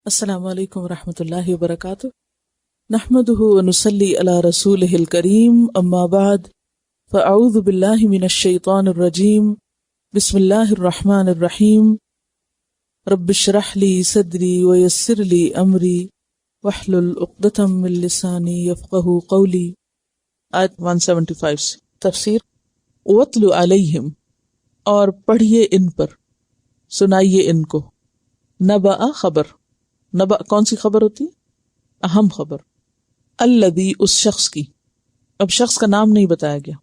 السلام علیکم ورحمۃ اللہ وبرکاتہ، نحمده ونصلی علی رسولہ الکریم، اما بعد فاعوذ باللہ من الشیطان الرجیم، بسم اللہ الرحمن الرحیم، رب اشرح لی صدری ویسر لی امری واحلل عقدۃ من لسانی یفقہوا قولی۔ آیت 175 سے تفسیر۔ وَاتْلُ علیہم، اور پڑھیے ان پر، سنائیے ان کو، نبأ خبر، نبأ کون سی خبر ہوتی ہے؟ اہم خبر، الذی اس شخص کی، اب شخص کا نام نہیں بتایا گیا۔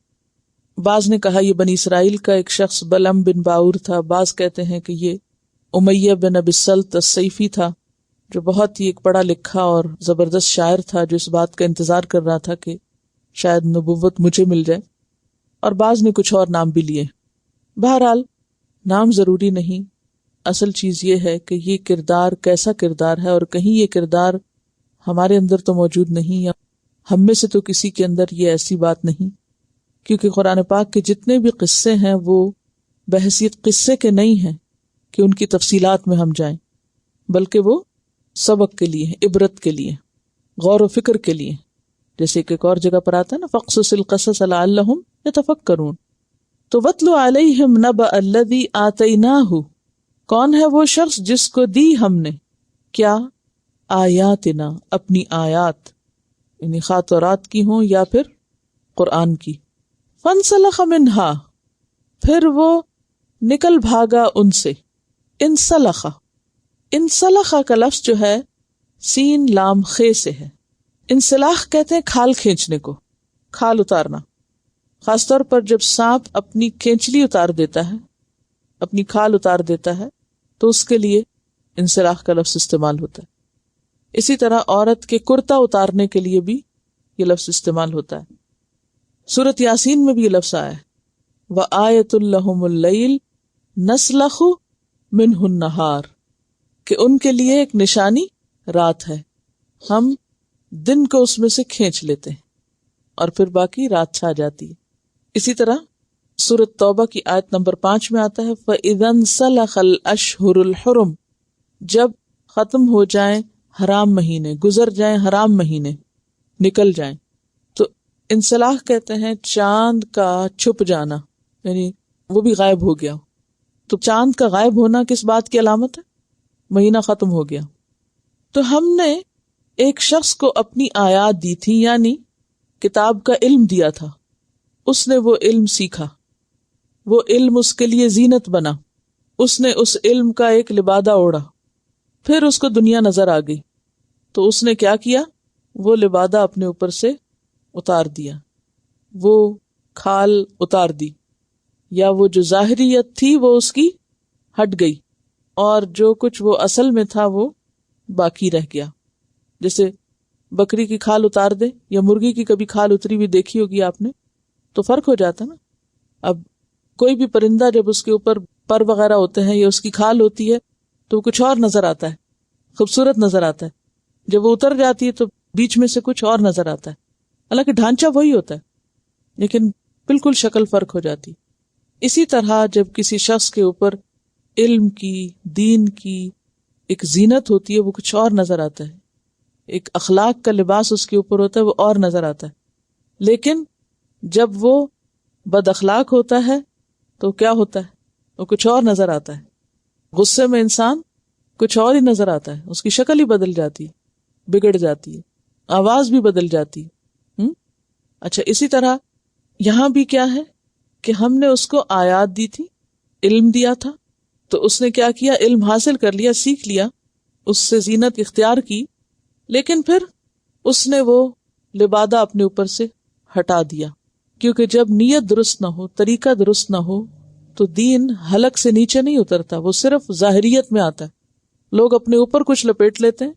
بعض نے کہا یہ بنی اسرائیل کا ایک شخص بلعم بن باور تھا، بعض کہتے ہیں کہ یہ امیہ بن ابی السلط السیفی تھا، جو بہت ہی ایک پڑھا لکھا اور زبردست شاعر تھا، جو اس بات کا انتظار کر رہا تھا کہ شاید نبوت مجھے مل جائے، اور بعض نے کچھ اور نام بھی لیے۔ بہرحال نام ضروری نہیں، اصل چیز یہ ہے کہ یہ کردار کیسا کردار ہے، اور کہیں یہ کردار ہمارے اندر تو موجود نہیں، یا ہم میں سے تو کسی کے اندر یہ ایسی بات نہیں، کیونکہ قرآن پاک کے جتنے بھی قصے ہیں وہ بحیثیت قصے کے نہیں ہیں کہ ان کی تفصیلات میں ہم جائیں، بلکہ وہ سبق کے لیے، عبرت کے لیے، غور و فکر کے لیے، جیسے کہ ایک اور جگہ پر آتا ہے نا فَقْصُصِ الْقَصَصَ لَعَلَّهُمْ يَتَفَكَّرُونَ۔ تو وَاتْلُ عَلَيْهِمْ نَبَأَ الَّذِي آتَيْنَاهُ، کون ہے وہ شخص جس کو دی ہم نے کیا؟ آیاتنا، اپنی آیات، یعنی خواہ تورات کی ہوں یا پھر قرآن کی۔ فانسلخ منہا، پھر وہ نکل بھاگا ان سے۔ انسلخ، انسلخ کا لفظ جو ہے سین لام خے سے ہے۔ انسلاخ کہتے ہیں کھال کھینچنے کو، کھال اتارنا، خاص طور پر جب سانپ اپنی کھینچلی اتار دیتا ہے، اپنی کھال اتار دیتا ہے، تو اس کے لیے انسلاخ کا لفظ استعمال ہوتا ہے۔ اسی طرح عورت کے کرتا اتارنے کے لیے بھی یہ لفظ استعمال ہوتا ہے۔ سورۃ یاسین میں بھی یہ لفظ آیا ہے، وَآیَةٌ لَهُمُ اللَّیْلُ نَسْلَخُ مِنْهُ النَّہَارَ، کہ ان کے لیے ایک نشانی رات ہے، ہم دن کو اس میں سے کھینچ لیتے ہیں اور پھر باقی رات چھا جاتی ہے۔ اسی طرح سورۃ توبہ کی آیت نمبر 5 میں آتا ہے فَإِذَا انسَلَخَ الْأَشْهُرُ الْحُرُمُ، جب ختم ہو جائیں حرام مہینے، گزر جائیں حرام مہینے، نکل جائیں۔ تو انسلاخ کہتے ہیں چاند کا چھپ جانا، یعنی وہ بھی غائب ہو گیا۔ تو چاند کا غائب ہونا کس بات کی علامت ہے؟ مہینہ ختم ہو گیا۔ تو ہم نے ایک شخص کو اپنی آیات دی تھی، یعنی کتاب کا علم دیا تھا، اس نے وہ علم سیکھا، وہ علم اس کے لیے زینت بنا، اس نے اس علم کا ایک لبادہ اوڑھا، پھر اس کو دنیا نظر آ گئی، تو اس نے کیا کیا؟ وہ لبادہ اپنے اوپر سے اتار دیا، وہ کھال اتار دی، یا وہ جو ظاہریت تھی وہ اس کی ہٹ گئی، اور جو کچھ وہ اصل میں تھا وہ باقی رہ گیا۔ جیسے بکری کی کھال اتار دے یا مرغی کی کبھی کھال اتری ہوئی دیکھی ہوگی آپ نے، تو فرق ہو جاتا نا۔ اب کوئی بھی پرندہ جب اس کے اوپر پر وغیرہ ہوتے ہیں یا اس کی کھال ہوتی ہے تو وہ کچھ اور نظر آتا ہے، خوبصورت نظر آتا ہے، جب وہ اتر جاتی ہے تو بیچ میں سے کچھ اور نظر آتا ہے، حالانکہ ڈھانچہ وہی ہوتا ہے لیکن بالکل شکل فرق ہو جاتی۔ اسی طرح جب کسی شخص کے اوپر علم کی، دین کی ایک زینت ہوتی ہے، وہ کچھ اور نظر آتا ہے، ایک اخلاق کا لباس اس کے اوپر ہوتا ہے، وہ اور نظر آتا ہے۔ لیکن جب وہ بد اخلاق ہوتا ہے تو کیا ہوتا ہے؟ وہ کچھ اور نظر آتا ہے۔ غصے میں انسان کچھ اور ہی نظر آتا ہے، اس کی شکل ہی بدل جاتی ہے، بگڑ جاتی ہے، آواز بھی بدل جاتی ہے۔ اچھا، اسی طرح یہاں بھی کیا ہے کہ ہم نے اس کو آیات دی تھی، علم دیا تھا، تو اس نے کیا کیا؟ علم حاصل کر لیا، سیکھ لیا، اس سے زینت اختیار کی، لیکن پھر اس نے وہ لبادہ اپنے اوپر سے ہٹا دیا، کیونکہ جب نیت درست نہ ہو، طریقہ درست نہ ہو، تو دین حلق سے نیچے نہیں اترتا، وہ صرف ظاہریت میں آتا ہے۔ لوگ اپنے اوپر کچھ لپیٹ لیتے ہیں،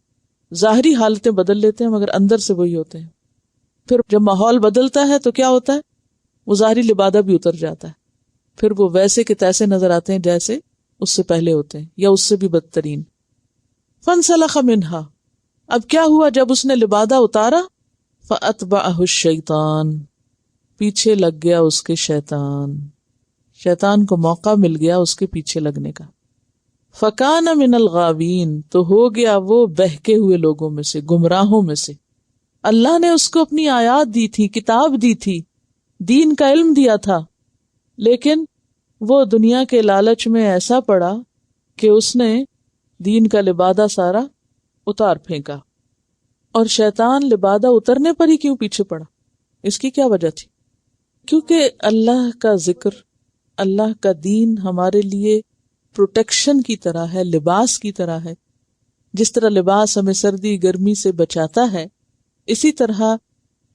ظاہری حالتیں بدل لیتے ہیں، مگر اندر سے وہی ہوتے ہیں۔ پھر جب ماحول بدلتا ہے تو کیا ہوتا ہے؟ وہ ظاہری لبادہ بھی اتر جاتا ہے، پھر وہ ویسے کے تیسے نظر آتے ہیں جیسے اس سے پہلے ہوتے ہیں، یا اس سے بھی بدترین۔ فانسلخ منہا، اب کیا ہوا جب اس نے لبادہ اتارا؟ فأتبعہ الشیطان، پیچھے لگ گیا اس کے شیطان، شیطان کو موقع مل گیا اس کے پیچھے لگنے کا۔ فکان من الغاوین، تو ہو گیا وہ بہکے ہوئے لوگوں میں سے، گمراہوں میں سے۔ اللہ نے اس کو اپنی آیات دی تھی، کتاب دی تھی، دین کا علم دیا تھا، لیکن وہ دنیا کے لالچ میں ایسا پڑا کہ اس نے دین کا لبادہ سارا اتار پھینکا۔ اور شیطان لبادہ اترنے پر ہی کیوں پیچھے پڑا؟ اس کی کیا وجہ تھی؟ کیونکہ اللہ کا ذکر، اللہ کا دین ہمارے لیے پروٹیکشن کی طرح ہے، لباس کی طرح ہے۔ جس طرح لباس ہمیں سردی گرمی سے بچاتا ہے، اسی طرح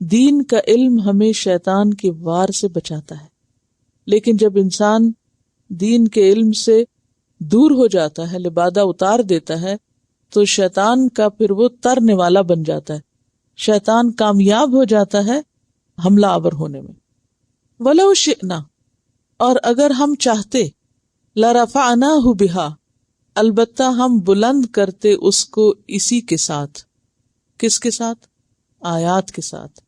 دین کا علم ہمیں شیطان کے وار سے بچاتا ہے۔ لیکن جب انسان دین کے علم سے دور ہو جاتا ہے، لبادہ اتار دیتا ہے، تو شیطان کا پھر وہ ترنے والا بن جاتا ہے، شیطان کامیاب ہو جاتا ہے حملہ آور ہونے میں۔ وَلَوْ شِئْنَا، اور اگر ہم چاہتے، لَرَفَعْنَاهُ بِهَا، البتہ ہم بلند کرتے اس کو اسی کے ساتھ۔ کس کے ساتھ؟ آیات کے ساتھ۔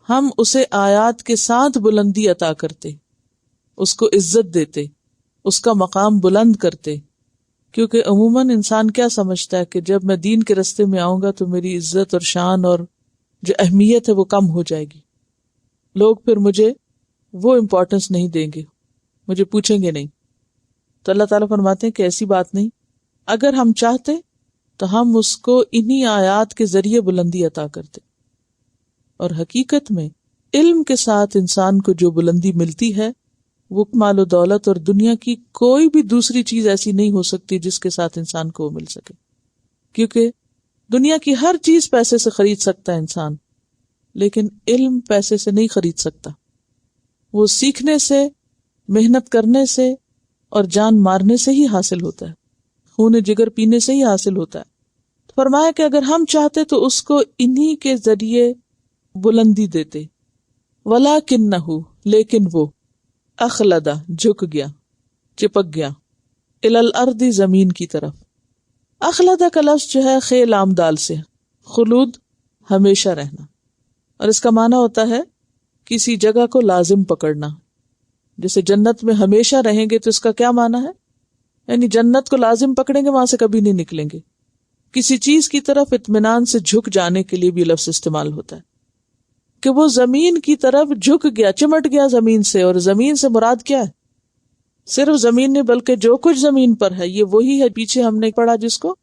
ہم اسے آیات کے ساتھ بلندی عطا کرتے، اس کو عزت دیتے، اس کا مقام بلند کرتے۔ کیونکہ عموماً انسان کیا سمجھتا ہے کہ جب میں دین کے رستے میں آؤں گا تو میری عزت اور شان اور جو اہمیت ہے وہ کم ہو جائے گی، لوگ پھر مجھے وہ امپورٹنس نہیں دیں گے، مجھے پوچھیں گے نہیں۔ تو اللہ تعالیٰ فرماتے ہیں کہ ایسی بات نہیں، اگر ہم چاہتے تو ہم اس کو انہی آیات کے ذریعے بلندی عطا کرتے۔ اور حقیقت میں علم کے ساتھ انسان کو جو بلندی ملتی ہے وہ مال و دولت اور دنیا کی کوئی بھی دوسری چیز ایسی نہیں ہو سکتی جس کے ساتھ انسان کو وہ مل سکے۔ کیونکہ دنیا کی ہر چیز پیسے سے خرید سکتا ہے انسان، لیکن علم پیسے سے نہیں خرید سکتا۔ وہ سیکھنے سے، محنت کرنے سے اور جان مارنے سے ہی حاصل ہوتا ہے، خون جگر پینے سے ہی حاصل ہوتا ہے۔ فرمایا کہ اگر ہم چاہتے تو اس کو انہی کے ذریعے بلندی دیتے۔ وَلَٰكِنَّهُ، لیکن وہ، اخلدہ، جھک گیا، چپک گیا، الی الارض، زمین کی طرف۔ اخلدہ کا لفظ جو ہے خے لام دال سے، خلود، ہمیشہ رہنا، اور اس کا معنی ہوتا ہے کسی جگہ کو لازم پکڑنا۔ جیسے جنت میں ہمیشہ رہیں گے تو اس کا کیا معنی ہے؟ یعنی جنت کو لازم پکڑیں گے، وہاں سے کبھی نہیں نکلیں گے۔ کسی چیز کی طرف اطمینان سے جھک جانے کے لیے بھی لفظ استعمال ہوتا ہے کہ وہ زمین کی طرف جھک گیا، چمٹ گیا زمین سے۔ اور زمین سے مراد کیا ہے؟ صرف زمین نہیں بلکہ جو کچھ زمین پر ہے، یہ وہی ہے پیچھے ہم نے پڑھا جس کو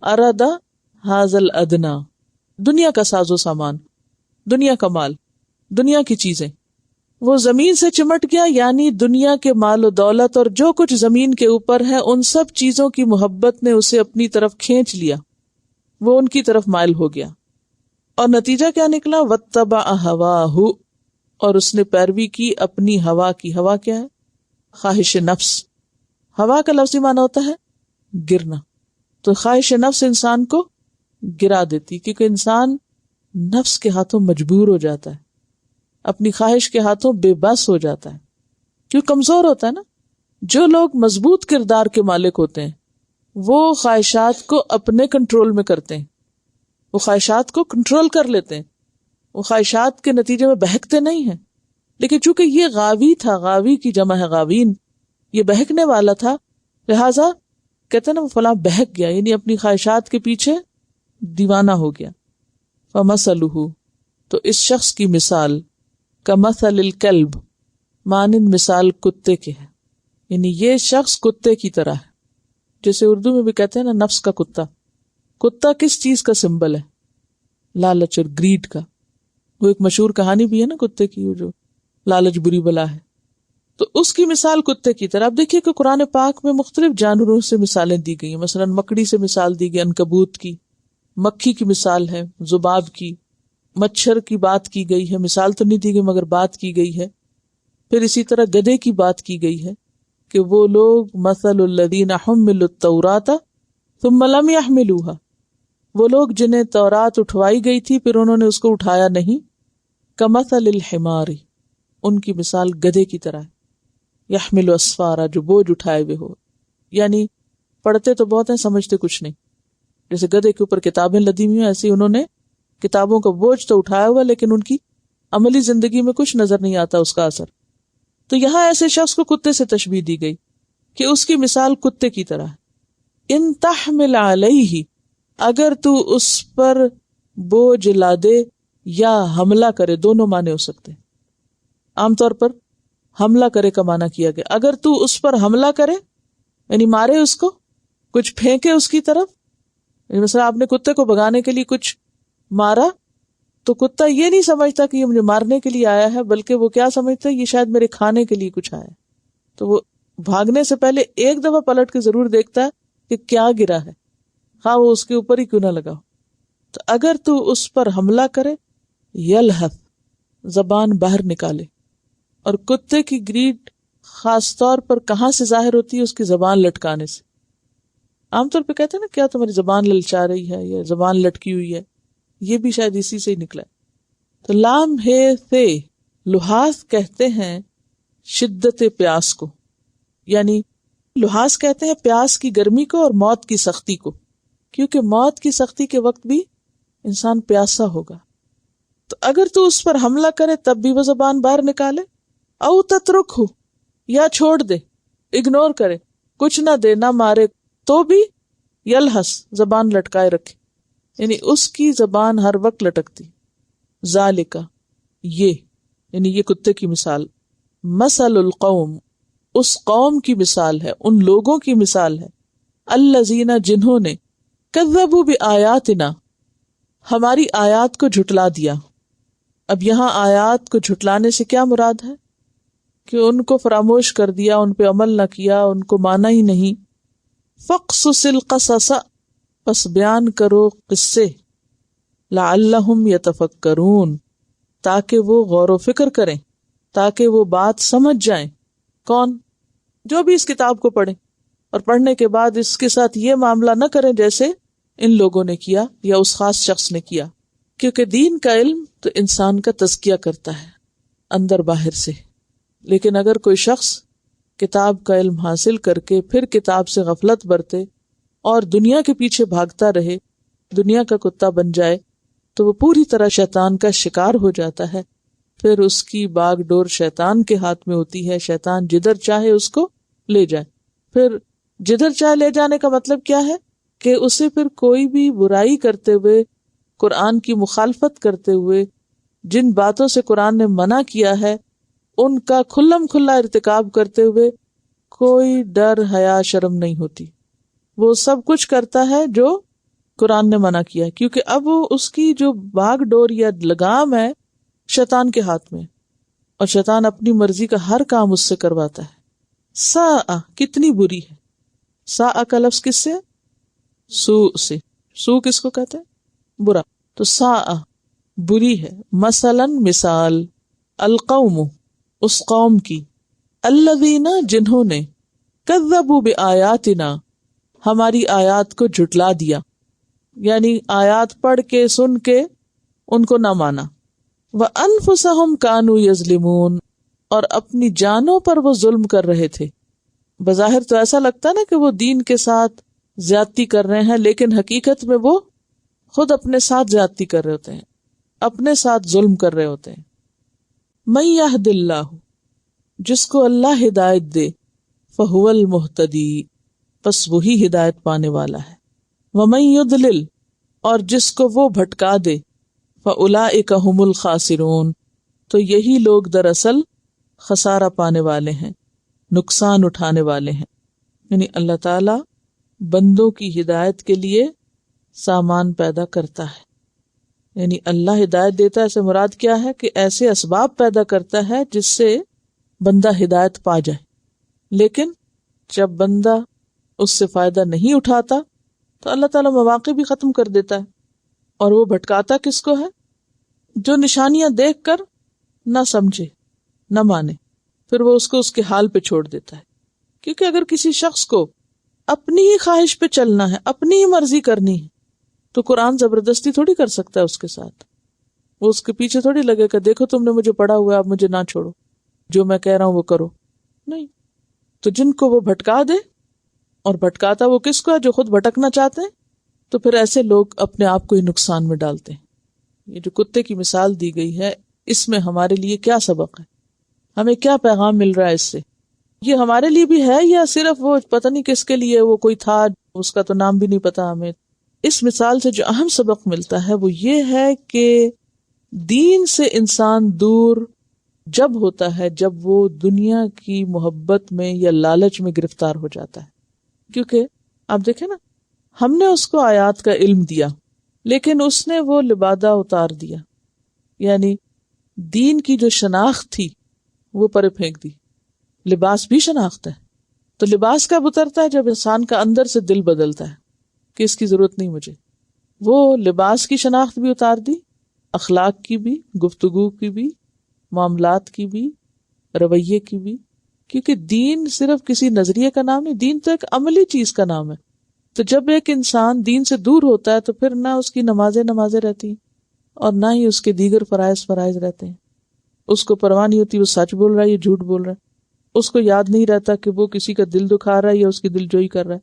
ارادہ حاضل ادنا، دنیا کا ساز و سامان، دنیا کا مال، دنیا کی چیزیں۔ وہ زمین سے چمٹ گیا، یعنی دنیا کے مال و دولت اور جو کچھ زمین کے اوپر ہے، ان سب چیزوں کی محبت نے اسے اپنی طرف کھینچ لیا، وہ ان کی طرف مائل ہو گیا۔ اور نتیجہ کیا نکلا؟ وَاتَّبَعَ هَوَاهُ، اور اس نے پیروی کی اپنی ہوا کی۔ ہوا کیا ہے؟ خواہش نفس۔ ہوا کا لفظی معنی ہوتا ہے گرنا۔ تو خواہش نفس انسان کو گرا دیتی، کیونکہ انسان نفس کے ہاتھوں مجبور ہو جاتا ہے، اپنی خواہش کے ہاتھوں بے بس ہو جاتا ہے، کیوں کمزور ہوتا ہے نا۔ جو لوگ مضبوط کردار کے مالک ہوتے ہیں وہ خواہشات کو اپنے کنٹرول میں کرتے ہیں، وہ خواہشات کو کنٹرول کر لیتے ہیں، وہ خواہشات کے نتیجے میں بہکتے نہیں ہیں۔ لیکن چونکہ یہ غاوی تھا، غاوی کی جمع ہے غاوین، یہ بہکنے والا تھا، لہذا کہتے ہیں نا وہ فلاں بہک گیا، یعنی اپنی خواہشات کے پیچھے دیوانہ ہو گیا۔ فَمَثَلُهُ، تو اس شخص کی مثال، کَمَثَلِ الْكَلْبِ، مانند مثال کتے کے ہے، یعنی یہ شخص کتے کی طرح ہے۔ جیسے اردو میں بھی کہتے ہیں نا نفس کا کتا۔ کتا کس چیز کا سمبل ہے؟ لالچ اور گریڈ کا۔ وہ ایک مشہور کہانی بھی ہے نا کتے کی، وہ جو لالچ بری بلا ہے، تو اس کی مثال کتے کی طرح۔ اب دیکھیے کہ قرآن پاک میں مختلف جانوروں سے مثالیں دی گئی ہیں، مثلا مکڑی سے مثال دی گئی، عنکبوت کی، مکھی کی مثال ہے، ذباب کی، مچھر کی بات کی گئی ہے، مثال تو نہیں دی گئی مگر بات کی گئی ہے۔ پھر اسی طرح گدھے کی بات کی گئی ہے کہ وہ لوگ مثل الذین حملوا التوراۃ ثم لم يحملوها، وہ لوگ جنہیں تورات اٹھوائی گئی تھی پھر انہوں نے اس کو اٹھایا نہیں، کمثل الحمار، ان کی مثال گدھے کی طرح ہے، یحمل اسفارا، جو بوجھ اٹھائے ہوئے ہو، یعنی پڑھتے تو بہت ہیں سمجھتے کچھ نہیں۔ جیسے گدھے کے اوپر کتابیں لدی ہوئی ہیں، ایسے انہوں نے کتابوں کا بوجھ تو اٹھایا ہوا لیکن ان کی عملی زندگی میں کچھ نظر نہیں آتا اس کا اثر۔ تو یہاں ایسے شخص کو کتے سے تشبیہ دی گئی کہ اس کی مثال کتے کی طرح ہے، ان تحمل علیہ، اگر تو اس پر بوجھ لا دے یا حملہ کرے، دونوں معنی ہو سکتے ہیں. عام طور پر حملہ کرے کا معنی کیا گیا. اگر تو اس پر حملہ کرے یعنی مارے اس کو، کچھ پھینکے اس کی طرف. مثلا آپ نے کتے کو بھگانے کے لیے کچھ مارا تو کتا یہ نہیں سمجھتا کہ یہ مجھے مارنے کے لیے آیا ہے، بلکہ وہ کیا سمجھتا ہے یہ شاید میرے کھانے کے لیے کچھ آیا ہے. تو وہ بھاگنے سے پہلے ایک دفعہ پلٹ کے ضرور دیکھتا ہے کہ کیا گرا ہے، ہاں وہ اس کے اوپر ہی کیوں نہ لگا ہو. تو اگر تو اس پر حملہ کرے، یلحف، زبان باہر نکالے. اور کتے کی گریڈ خاص طور پر کہاں سے ظاہر ہوتی ہے؟ اس کی زبان لٹکانے سے. عام طور پہ کہتے ہیں نا کیا تمہاری زبان للچا رہی ہے یا زبان لٹکی ہوئی ہے، یہ بھی شاید اسی سے ہی نکلا ہے. تو لام ہے تے لحاظ کہتے ہیں شدت پیاس کو، یعنی لحاظ کہتے ہیں پیاس کی گرمی کو اور موت کی سختی کو، کیونکہ موت کی سختی کے وقت بھی انسان پیاسا ہوگا. تو اگر تو اس پر حملہ کرے تب بھی وہ زبان باہر نکالے، او تترک ہو، یا چھوڑ دے، اگنور کرے، کچھ نہ دے، نہ مارے، تو بھی یلحس، زبان لٹکائے رکھے، یعنی اس کی زبان ہر وقت لٹکتی. ذالکا، یہ یعنی یہ کتے کی مثال، مثل القوم، اس قوم کی مثال ہے، ان لوگوں کی مثال ہے، الذین، جنہوں نے کذبوا بآیاتنا، ہماری آیات کو جھٹلا دیا. اب یہاں آیات کو جھٹلانے سے کیا مراد ہے؟ کہ ان کو فراموش کر دیا، ان پہ عمل نہ کیا، ان کو مانا ہی نہیں. فقصص القصص، پس بیان کرو قصے، لعلہم یتفکرون، تاکہ وہ غور و فکر کریں، تاکہ وہ بات سمجھ جائیں. کون؟ جو بھی اس کتاب کو پڑھیں اور پڑھنے کے بعد اس کے ساتھ یہ معاملہ نہ کریں جیسے ان لوگوں نے کیا یا اس خاص شخص نے کیا. کیونکہ دین کا علم تو انسان کا تزکیہ کرتا ہے اندر باہر سے، لیکن اگر کوئی شخص کتاب کا علم حاصل کر کے پھر کتاب سے غفلت برتے اور دنیا کے پیچھے بھاگتا رہے، دنیا کا کتا بن جائے، تو وہ پوری طرح شیطان کا شکار ہو جاتا ہے. پھر اس کی باغ ڈور شیطان کے ہاتھ میں ہوتی ہے، شیطان جدھر چاہے اس کو لے جائے. پھر جدھر چاہے لے جانے کا مطلب کیا ہے؟ کہ اسے پھر کوئی بھی برائی کرتے ہوئے، قرآن کی مخالفت کرتے ہوئے، جن باتوں سے قرآن نے منع کیا ہے ان کا کھلم کھلا ارتکاب کرتے ہوئے کوئی ڈر حیا شرم نہیں ہوتی. وہ سب کچھ کرتا ہے جو قرآن نے منع کیا ہے، کیونکہ اب وہ اس کی جو باغ ڈور یا لگام ہے شیطان کے ہاتھ میں، اور شیطان اپنی مرضی کا ہر کام اس سے کرواتا ہے. ساء، کتنی بری ہے. ساء کا لفظ کس سے؟ سوء سے. سوء کس کو کہتے ہیں؟ برا. تو ساء بری ہے. مثلا مثال، القوم، اس قوم کی، الذین، جنہوں نے، کذبوا بآیاتنا، ہماری آیات کو جھٹلا دیا، یعنی آیات پڑھ کے سن کے ان کو نہ مانا. وَأَنفُسَهُمْ كَانُوا يَظْلِمُونَ، اور اپنی جانوں پر وہ ظلم کر رہے تھے. بظاہر تو ایسا لگتا ہے نا کہ وہ دین کے ساتھ زیادتی کر رہے ہیں، لیکن حقیقت میں وہ خود اپنے ساتھ زیادتی کر رہے ہوتے ہیں، اپنے ساتھ ظلم کر رہے ہوتے ہیں. مَن يَهْدِ اللَّهُ، جس کو اللہ ہدایت دے، فَهُوَ الْمُهْتَدِي، پس وہی ہدایت پانے والا ہے. وَمَن يُضْلِلْ، اور جس کو وہ بھٹکا دے، فَأُولَئِكَ هُمُ الْخَاسِرُونَ، تو یہی لوگ دراصل خسارہ پانے والے ہیں، نقصان اٹھانے والے ہیں. یعنی اللہ تعالی بندوں کی ہدایت کے لیے سامان پیدا کرتا ہے. یعنی اللہ ہدایت دیتا ہے، سے مراد کیا ہے کہ ایسے اسباب پیدا کرتا ہے جس سے بندہ ہدایت پا جائے. لیکن جب بندہ اس سے فائدہ نہیں اٹھاتا تو اللہ تعالیٰ مواقع بھی ختم کر دیتا ہے. اور وہ بھٹکاتا کس کو ہے؟ جو نشانیاں دیکھ کر نہ سمجھے، نہ مانے، پھر وہ اس کو اس کے حال پہ چھوڑ دیتا ہے. کیونکہ اگر کسی شخص کو اپنی ہی خواہش پہ چلنا ہے، اپنی ہی مرضی کرنی ہے، تو قرآن زبردستی تھوڑی کر سکتا ہے اس کے ساتھ. وہ اس کے پیچھے تھوڑی لگے گا، دیکھو تم نے مجھے پڑھا ہوا ہے، اب مجھے نہ چھوڑو، جو میں کہہ رہا ہوں وہ کرو. نہیں. تو جن کو وہ بھٹکا دے، اور بھٹکاتا وہ کس کو ہے؟ جو خود بھٹکنا چاہتے ہیں، تو پھر ایسے لوگ اپنے آپ کو ہی نقصان میں ڈالتے ہیں. یہ جو کتے کی مثال دی گئی ہے، اس میں ہمارے لیے کیا سبق ہے؟ ہمیں کیا پیغام مل رہا ہے اس سے؟ یہ ہمارے لیے بھی ہے یا صرف وہ پتہ نہیں کس کے لیے، وہ کوئی تھا اس کا تو نام بھی نہیں پتا ہمیں. اس مثال سے جو اہم سبق ملتا ہے وہ یہ ہے کہ دین سے انسان دور جب ہوتا ہے جب وہ دنیا کی محبت میں یا لالچ میں گرفتار ہو جاتا ہے. کیونکہ آپ دیکھیں نا، ہم نے اس کو آیات کا علم دیا لیکن اس نے وہ لبادہ اتار دیا، یعنی دین کی جو شناخت تھی وہ پرے پھینک دی. لباس بھی شناخت ہے، تو لباس کب اترتا ہے؟ جب انسان کا اندر سے دل بدلتا ہے کہ اس کی ضرورت نہیں مجھے. وہ لباس کی شناخت بھی اتار دی، اخلاق کی بھی، گفتگو کی بھی، معاملات کی بھی، رویے کی بھی. کیونکہ دین صرف کسی نظریے کا نام نہیں، دین تو ایک عملی چیز کا نام ہے. تو جب ایک انسان دین سے دور ہوتا ہے تو پھر نہ اس کی نمازیں رہتی ہیں اور نہ ہی اس کے دیگر فرائض رہتے ہیں. اس کو پرواہ نہیں ہوتی وہ سچ بول رہا ہے یا جھوٹ بول رہا ہے. اس کو یاد نہیں رہتا کہ وہ کسی کا دل دکھا رہا ہے یا اس کی دل جوئی کر رہا ہے.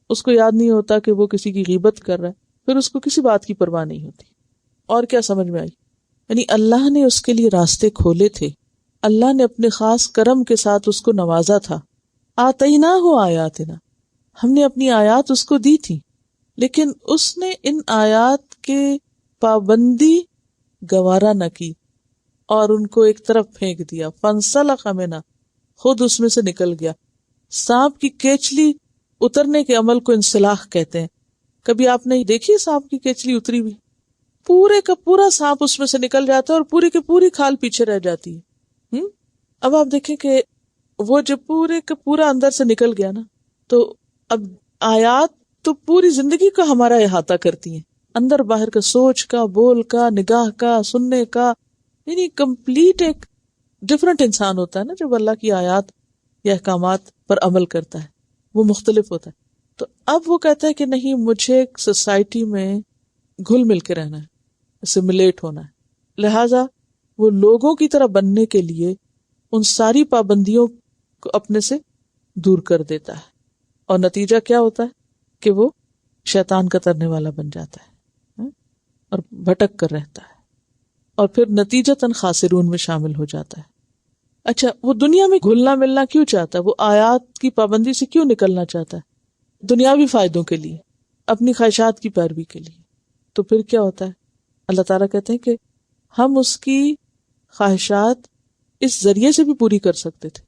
اس کو یاد نہیں ہوتا کہ وہ کسی کی غیبت کر رہا ہے. پھر اس کو کسی بات کی پرواہ نہیں ہوتی. اور کیا سمجھ میں آئی؟ یعنی اللہ نے اس کے لیے راستے کھولے تھے، اللہ نے اپنے خاص کرم کے ساتھ اس کو نوازا تھا. آتیناہ آیاتنا، ہم نے اپنی آیات اس کو دی تھی، لیکن اس نے ان آیات کے پابندی گوارا نہ کی اور ان کو ایک طرف پھینک دیا. فانسلخ منھا، خود اس میں سے نکل گیا. سانپ کی کیچلی اترنے کے عمل کو انسلاخ کہتے ہیں. کبھی آپ نے دیکھی سانپ کی کیچلی اتری ہوئی؟ پورے کا پورا سانپ اس میں سے نکل جاتا ہے اور پوری کی پوری کھال پیچھے رہ جاتی ہے. اب آپ دیکھیں کہ وہ جب پورے کا پورا اندر سے نکل گیا نا، تو اب آیات تو پوری زندگی کا ہمارا احاطہ کرتی ہیں، اندر باہر کا، سوچ کا، بول کا، نگاہ کا، سننے کا. یعنی کمپلیٹ ایک ڈفرنٹ انسان ہوتا ہے نا جب اللہ کی آیات یا احکامات پر عمل کرتا ہے، وہ مختلف ہوتا ہے. تو اب وہ کہتا ہے کہ نہیں، مجھے سوسائٹی میں گھل مل کے رہنا ہے، اسیملیٹ ہونا ہے. لہٰذا وہ لوگوں کی طرح بننے کے لیے ان ساری پابندیوں کو اپنے سے دور کر دیتا ہے. اور نتیجہ کیا ہوتا ہے کہ وہ شیطان کا ترنے والا بن جاتا ہے اور بھٹک کر رہتا ہے، اور پھر نتیجتاً خاسرون میں شامل ہو جاتا ہے. اچھا، وہ دنیا میں گھلنا ملنا کیوں چاہتا ہے؟ وہ آیات کی پابندی سے کیوں نکلنا چاہتا ہے؟ دنیاوی فائدوں کے لیے، اپنی خواہشات کی پیروی کے لیے. تو پھر کیا ہوتا ہے؟ اللہ تعالیٰ کہتے ہیں کہ ہم اس کی خواہشات اس ذریعے سے بھی پوری کر سکتے تھے.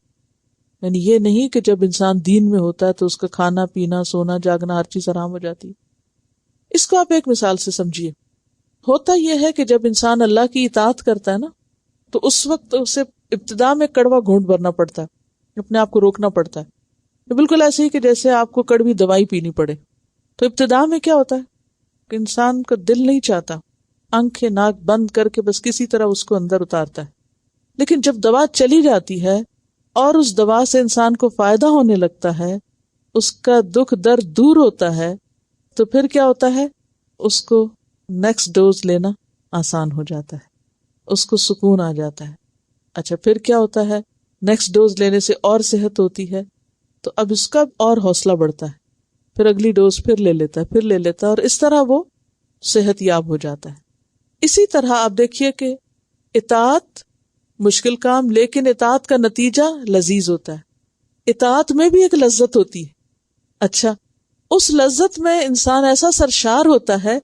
یعنی یہ نہیں کہ جب انسان دین میں ہوتا ہے تو اس کا کھانا پینا سونا جاگنا ہر چیز حرام ہو جاتی. اس کو آپ ایک مثال سے سمجھیے. ہوتا یہ ہے کہ جب انسان اللہ کی اطاعت کرتا ہے نا، تو اس وقت اسے ابتدا میں کڑوا گھونٹ بھرنا پڑتا ہے، اپنے آپ کو روکنا پڑتا ہے. تو بالکل ایسے ہی کہ جیسے آپ کو کڑوی دوائی پینی پڑے. تو ابتدا میں کیا ہوتا ہے کہ انسان کا دل نہیں چاہتا، آنکھیں ناک بند کر کے بس کسی طرح اس کو اندر اتارتا ہے. لیکن جب دوا چلی جاتی ہے اور اس دوا سے انسان کو فائدہ ہونے لگتا ہے، اس کا دکھ درد دور ہوتا ہے، تو پھر کیا ہوتا ہے؟ اس کو نیکسٹ ڈوز لینا آسان ہو جاتا ہے، اس کو سکون آ جاتا ہے. اچھا، پھر کیا ہوتا ہے؟ نیکسٹ ڈوز لینے سے اور صحت ہوتی ہے، تو اب اس کا اور حوصلہ بڑھتا ہے، پھر اگلی ڈوز پھر لے لیتا ہے، اور اس طرح وہ صحت یاب ہو جاتا ہے. اسی طرح آپ دیکھیے کہ اطاعت مشکل کام، لیکن اطاعت کا نتیجہ لذیذ ہوتا ہے. اطاعت میں بھی ایک لذت ہوتی ہے. اچھا، اس لذت میں انسان ایسا سرشار ہوتا ہے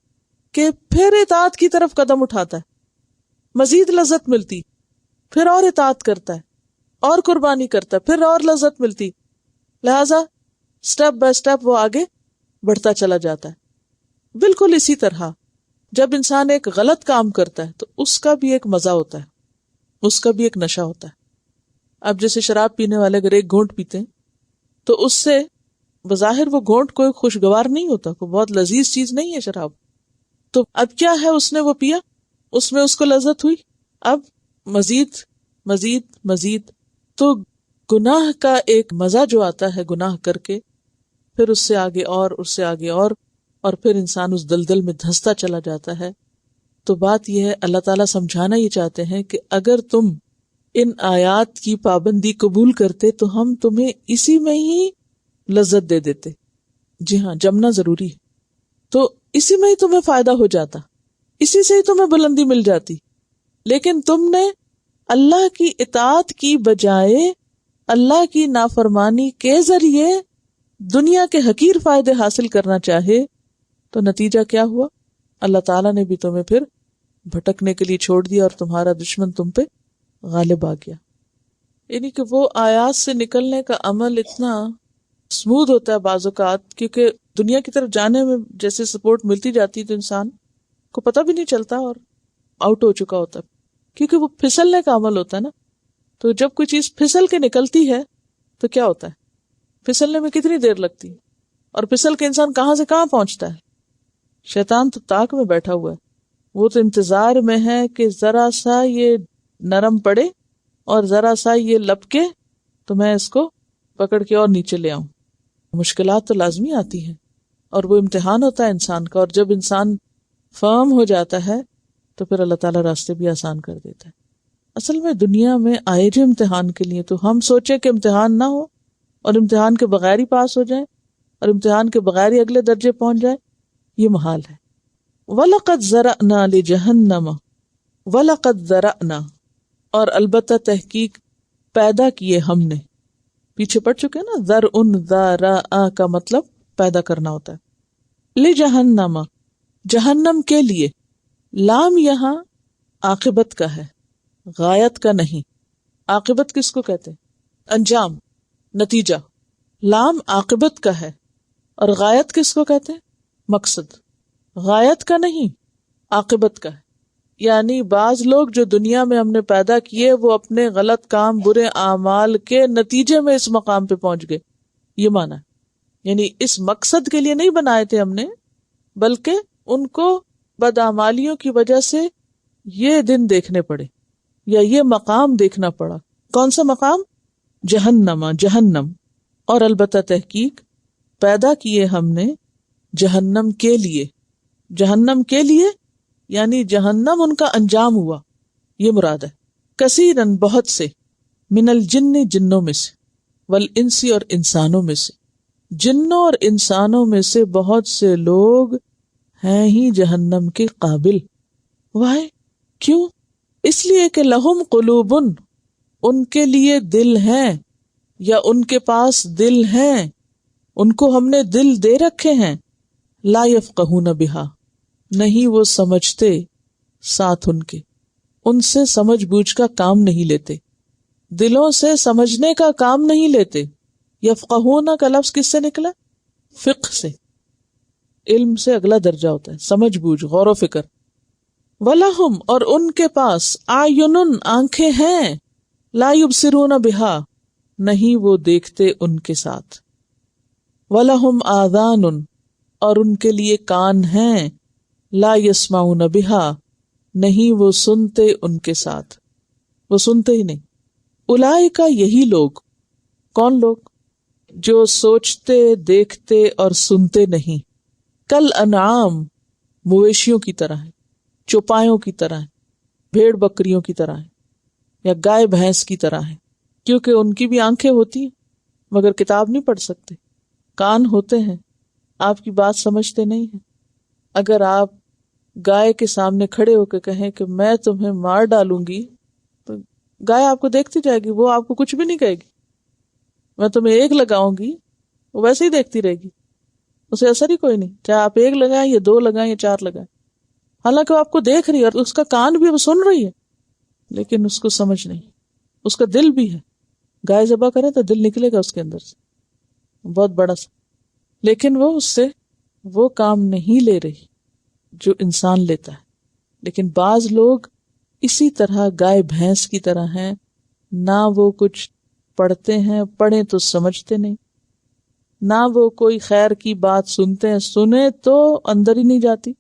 کہ پھر اطاعت کی طرف قدم اٹھاتا ہے، مزید لذت ملتی، پھر اور اطاعت کرتا ہے، اور قربانی کرتا ہے، پھر اور لذت ملتی. لہذا سٹیپ بائی سٹیپ وہ آگے بڑھتا چلا جاتا ہے. بالکل اسی طرح جب انسان ایک غلط کام کرتا ہے تو اس کا بھی ایک مزہ ہوتا ہے، اس کا بھی ایک نشہ ہوتا ہے. اب جیسے شراب پینے والے اگر ایک گھونٹ پیتے ہیں تو اس سے بظاہر وہ گھونٹ کوئی خوشگوار نہیں ہوتا، کوئی بہت لذیذ چیز نہیں ہے شراب. تو اب کیا ہے، اس نے وہ پیا، اس میں اس کو لذت ہوئی، اب مزید مزید مزید. تو گناہ کا ایک مزہ جو آتا ہے گناہ کر کے، پھر اس سے آگے اور اس سے آگے اور پھر انسان اس دلدل میں دھنستا چلا جاتا ہے. تو بات یہ ہے، اللہ تعالیٰ سمجھانا یہ چاہتے ہیں کہ اگر تم ان آیات کی پابندی قبول کرتے تو ہم تمہیں اسی میں ہی لذت دے دیتے. جی ہاں، جمنا ضروری ہے، تو اسی میں ہی تمہیں فائدہ ہو جاتا، اسی سے ہی تمہیں بلندی مل جاتی. لیکن تم نے اللہ کی اطاعت کی بجائے اللہ کی نافرمانی کے ذریعے دنیا کے حقیر فائدے حاصل کرنا چاہے تو نتیجہ کیا ہوا؟ اللہ تعالیٰ نے بھی تمہیں پھر بھٹکنے کے لیے چھوڑ دیا اور تمہارا دشمن تم پہ غالب آ گیا. یعنی کہ وہ آیات سے نکلنے کا عمل اتنا اسموتھ ہوتا ہے بعض اوقات، کیونکہ دنیا کی طرف جانے میں جیسے سپورٹ ملتی جاتی ہے تو انسان کو پتہ بھی نہیں چلتا اور آؤٹ ہو چکا ہوتا ہے، کیونکہ وہ پھسلنے کا عمل ہوتا ہے نا. تو جب کوئی چیز پھسل کے نکلتی ہے تو کیا ہوتا ہے؟ پھسلنے میں کتنی دیر لگتی ہے، اور پھسل کے انسان کہاں سے کہاں پہنچتا ہے. شیطان تو طاق میں بیٹھا ہوا ہے، وہ تو انتظار میں ہے کہ ذرا سا یہ نرم پڑے اور ذرا سا یہ لپکے تو میں اس کو پکڑ کے اور نیچے لے آؤں. مشکلات تو لازمی آتی ہیں اور وہ امتحان ہوتا ہے انسان کا، اور جب انسان فرم ہو جاتا ہے تو پھر اللہ تعالیٰ راستے بھی آسان کر دیتا ہے. اصل میں دنیا میں آئے جو امتحان کے لیے، تو ہم سوچیں کہ امتحان نہ ہو اور امتحان کے بغیر ہی پاس ہو جائیں اور امتحان کے بغیر ہی اگلے درجے پہنچ جائے، یہ محال ہے. وَلَقَدْ ذَرَأْنَا لِجَهَنَّمَ وَلَقَدْ ذَرَأْنَا، اور البتہ تحقیق پیدا کیے ہم نے. پیچھے پڑ چکے نا، ذَرْءٌ ذَرَأَ کا مطلب پیدا کرنا ہوتا ہے. لِجَهَنَّمَ، جہنم کے لیے. لام یہاں عاقبت کا ہے، غایت کا نہیں. عاقبت کس کو کہتے ہیں؟ انجام، نتیجہ. لام عاقبت کا ہے اور غایت کس کو کہتے ہیں؟ مقصد. غایت کا نہیں، عاقبت کا ہے. یعنی بعض لوگ جو دنیا میں ہم نے پیدا کیے وہ اپنے غلط کام، برے اعمال کے نتیجے میں اس مقام پہ پہنچ گئے، یہ مانا ہے. یعنی اس مقصد کے لیے نہیں بنائے تھے ہم نے، بلکہ ان کو بدعمالیوں کی وجہ سے یہ دن دیکھنے پڑے یا یہ مقام دیکھنا پڑا. کون سا مقام؟ جہنم، جہنم. اور البتہ تحقیق پیدا کیے ہم نے جہنم کے لیے. جہنم کے لیے یعنی جہنم ان کا انجام ہوا، یہ مراد ہے. کثیرن، بہت سے. من الجن، جنوں میں سے. والانس، اور انسانوں میں سے. جنوں اور انسانوں میں سے بہت سے لوگ ہیں ہی جہنم کے قابل. وائے، کیوں؟ اس لیے کہ لہم قلوبن، ان کے لیے دل ہیں، یا ان کے پاس دل ہیں، ان کو ہم نے دل دے رکھے ہیں. لا یفقہون بہا، نہیں وہ سمجھتے ساتھ ان کے، ان سے سمجھ بوجھ کا کام نہیں لیتے، دلوں سے سمجھنے کا کام نہیں لیتے. یفقہون کا لفظ کس سے نکلا؟ فقہ سے. علم سے اگلا درجہ ہوتا ہے سمجھ بوجھ، غور و فکر. وَلَهُمْ، اور ان کے پاس اعین، آنکھیں ہیں. لا یبصرون بہا، نہیں وہ دیکھتے ان کے ساتھ. وَلَهُمْ آذان، اور ان کے لیے کان ہیں. لا یسمعون بہا، نہیں وہ سنتے ان کے ساتھ، وہ سنتے ہی نہیں. اولئک، یہی لوگ. کون لوگ؟ جو سوچتے، دیکھتے اور سنتے نہیں. کل انعام، مویشیوں کی طرح ہیں، چوپایوں کی طرح ہیں، بھیڑ بکریوں کی طرح ہیں، یا گائے بھینس کی طرح ہیں. کیونکہ ان کی بھی آنکھیں ہوتی ہیں مگر کتاب نہیں پڑھ سکتے، کان ہوتے ہیں، آپ کی بات سمجھتے نہیں ہیں. اگر آپ گائے کے سامنے کھڑے ہو کے کہیں کہ میں تمہیں مار ڈالوں گی تو گائے آپ کو دیکھتی جائے گی، وہ آپ کو کچھ بھی نہیں کہے گی. میں تمہیں ایک لگاؤں گی، وہ ویسے ہی دیکھتی رہے گی، اسے اثر ہی کوئی نہیں، چاہے آپ ایک لگائیں یا دو لگائیں یا چار لگائیں. حالانکہ وہ آپ کو دیکھ رہی ہے اور اس کا کان بھی وہ سن رہی ہے، لیکن اس کو سمجھ نہیں. اس کا دل بھی ہے، گائے ذبح کرے تو دل نکلے گا اس کے اندر سے بہت بڑا سا، لیکن وہ اس سے وہ کام نہیں لے رہی جو انسان لیتا ہے. لیکن بعض لوگ اسی طرح گائے بھینس کی طرح ہیں، نہ وہ کچھ پڑھتے ہیں، پڑھیں تو سمجھتے نہیں، نہ وہ کوئی خیر کی بات سنتے ہیں، سنے تو اندر ہی نہیں جاتی،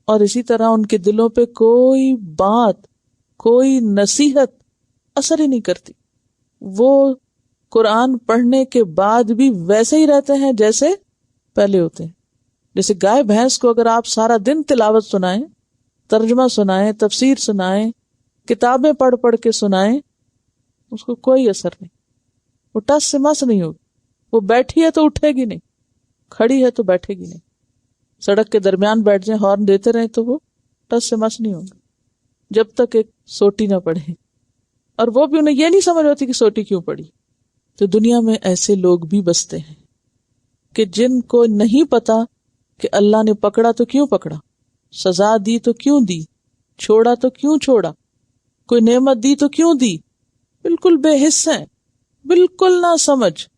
اور اسی طرح ان کے دلوں پہ کوئی بات، کوئی نصیحت اثر ہی نہیں کرتی. وہ قرآن پڑھنے کے بعد بھی ویسے ہی رہتے ہیں جیسے پہلے ہوتے ہیں. جیسے گائے بھینس کو اگر آپ سارا دن تلاوت سنائیں، ترجمہ سنائیں، تفسیر سنائیں، کتابیں پڑھ پڑھ کے سنائیں، اس کو کوئی اثر نہیں، وہ ٹس سے مس نہیں ہوگی. وہ بیٹھی ہے تو اٹھے گی نہیں، کھڑی ہے تو بیٹھے گی نہیں. سڑک کے درمیان بیٹھ جائیں، ہارن دیتے رہیں تو وہ ٹس سے مس نہیں ہوگی جب تک ایک سوٹی نہ پڑے. اور وہ بھی انہیں یہ نہیں سمجھ ہوتی کہ سوٹی کیوں پڑی، تو دنیا میں ایسے لوگ بھی بستے ہیں کہ جن کو نہیں پتا کہ اللہ نے پکڑا تو کیوں پکڑا، سزا دی تو کیوں دی، چھوڑا تو کیوں چھوڑا، کوئی نعمت دی تو کیوں دی، بالکل بے حس ہیں، بالکل نہ سمجھ۔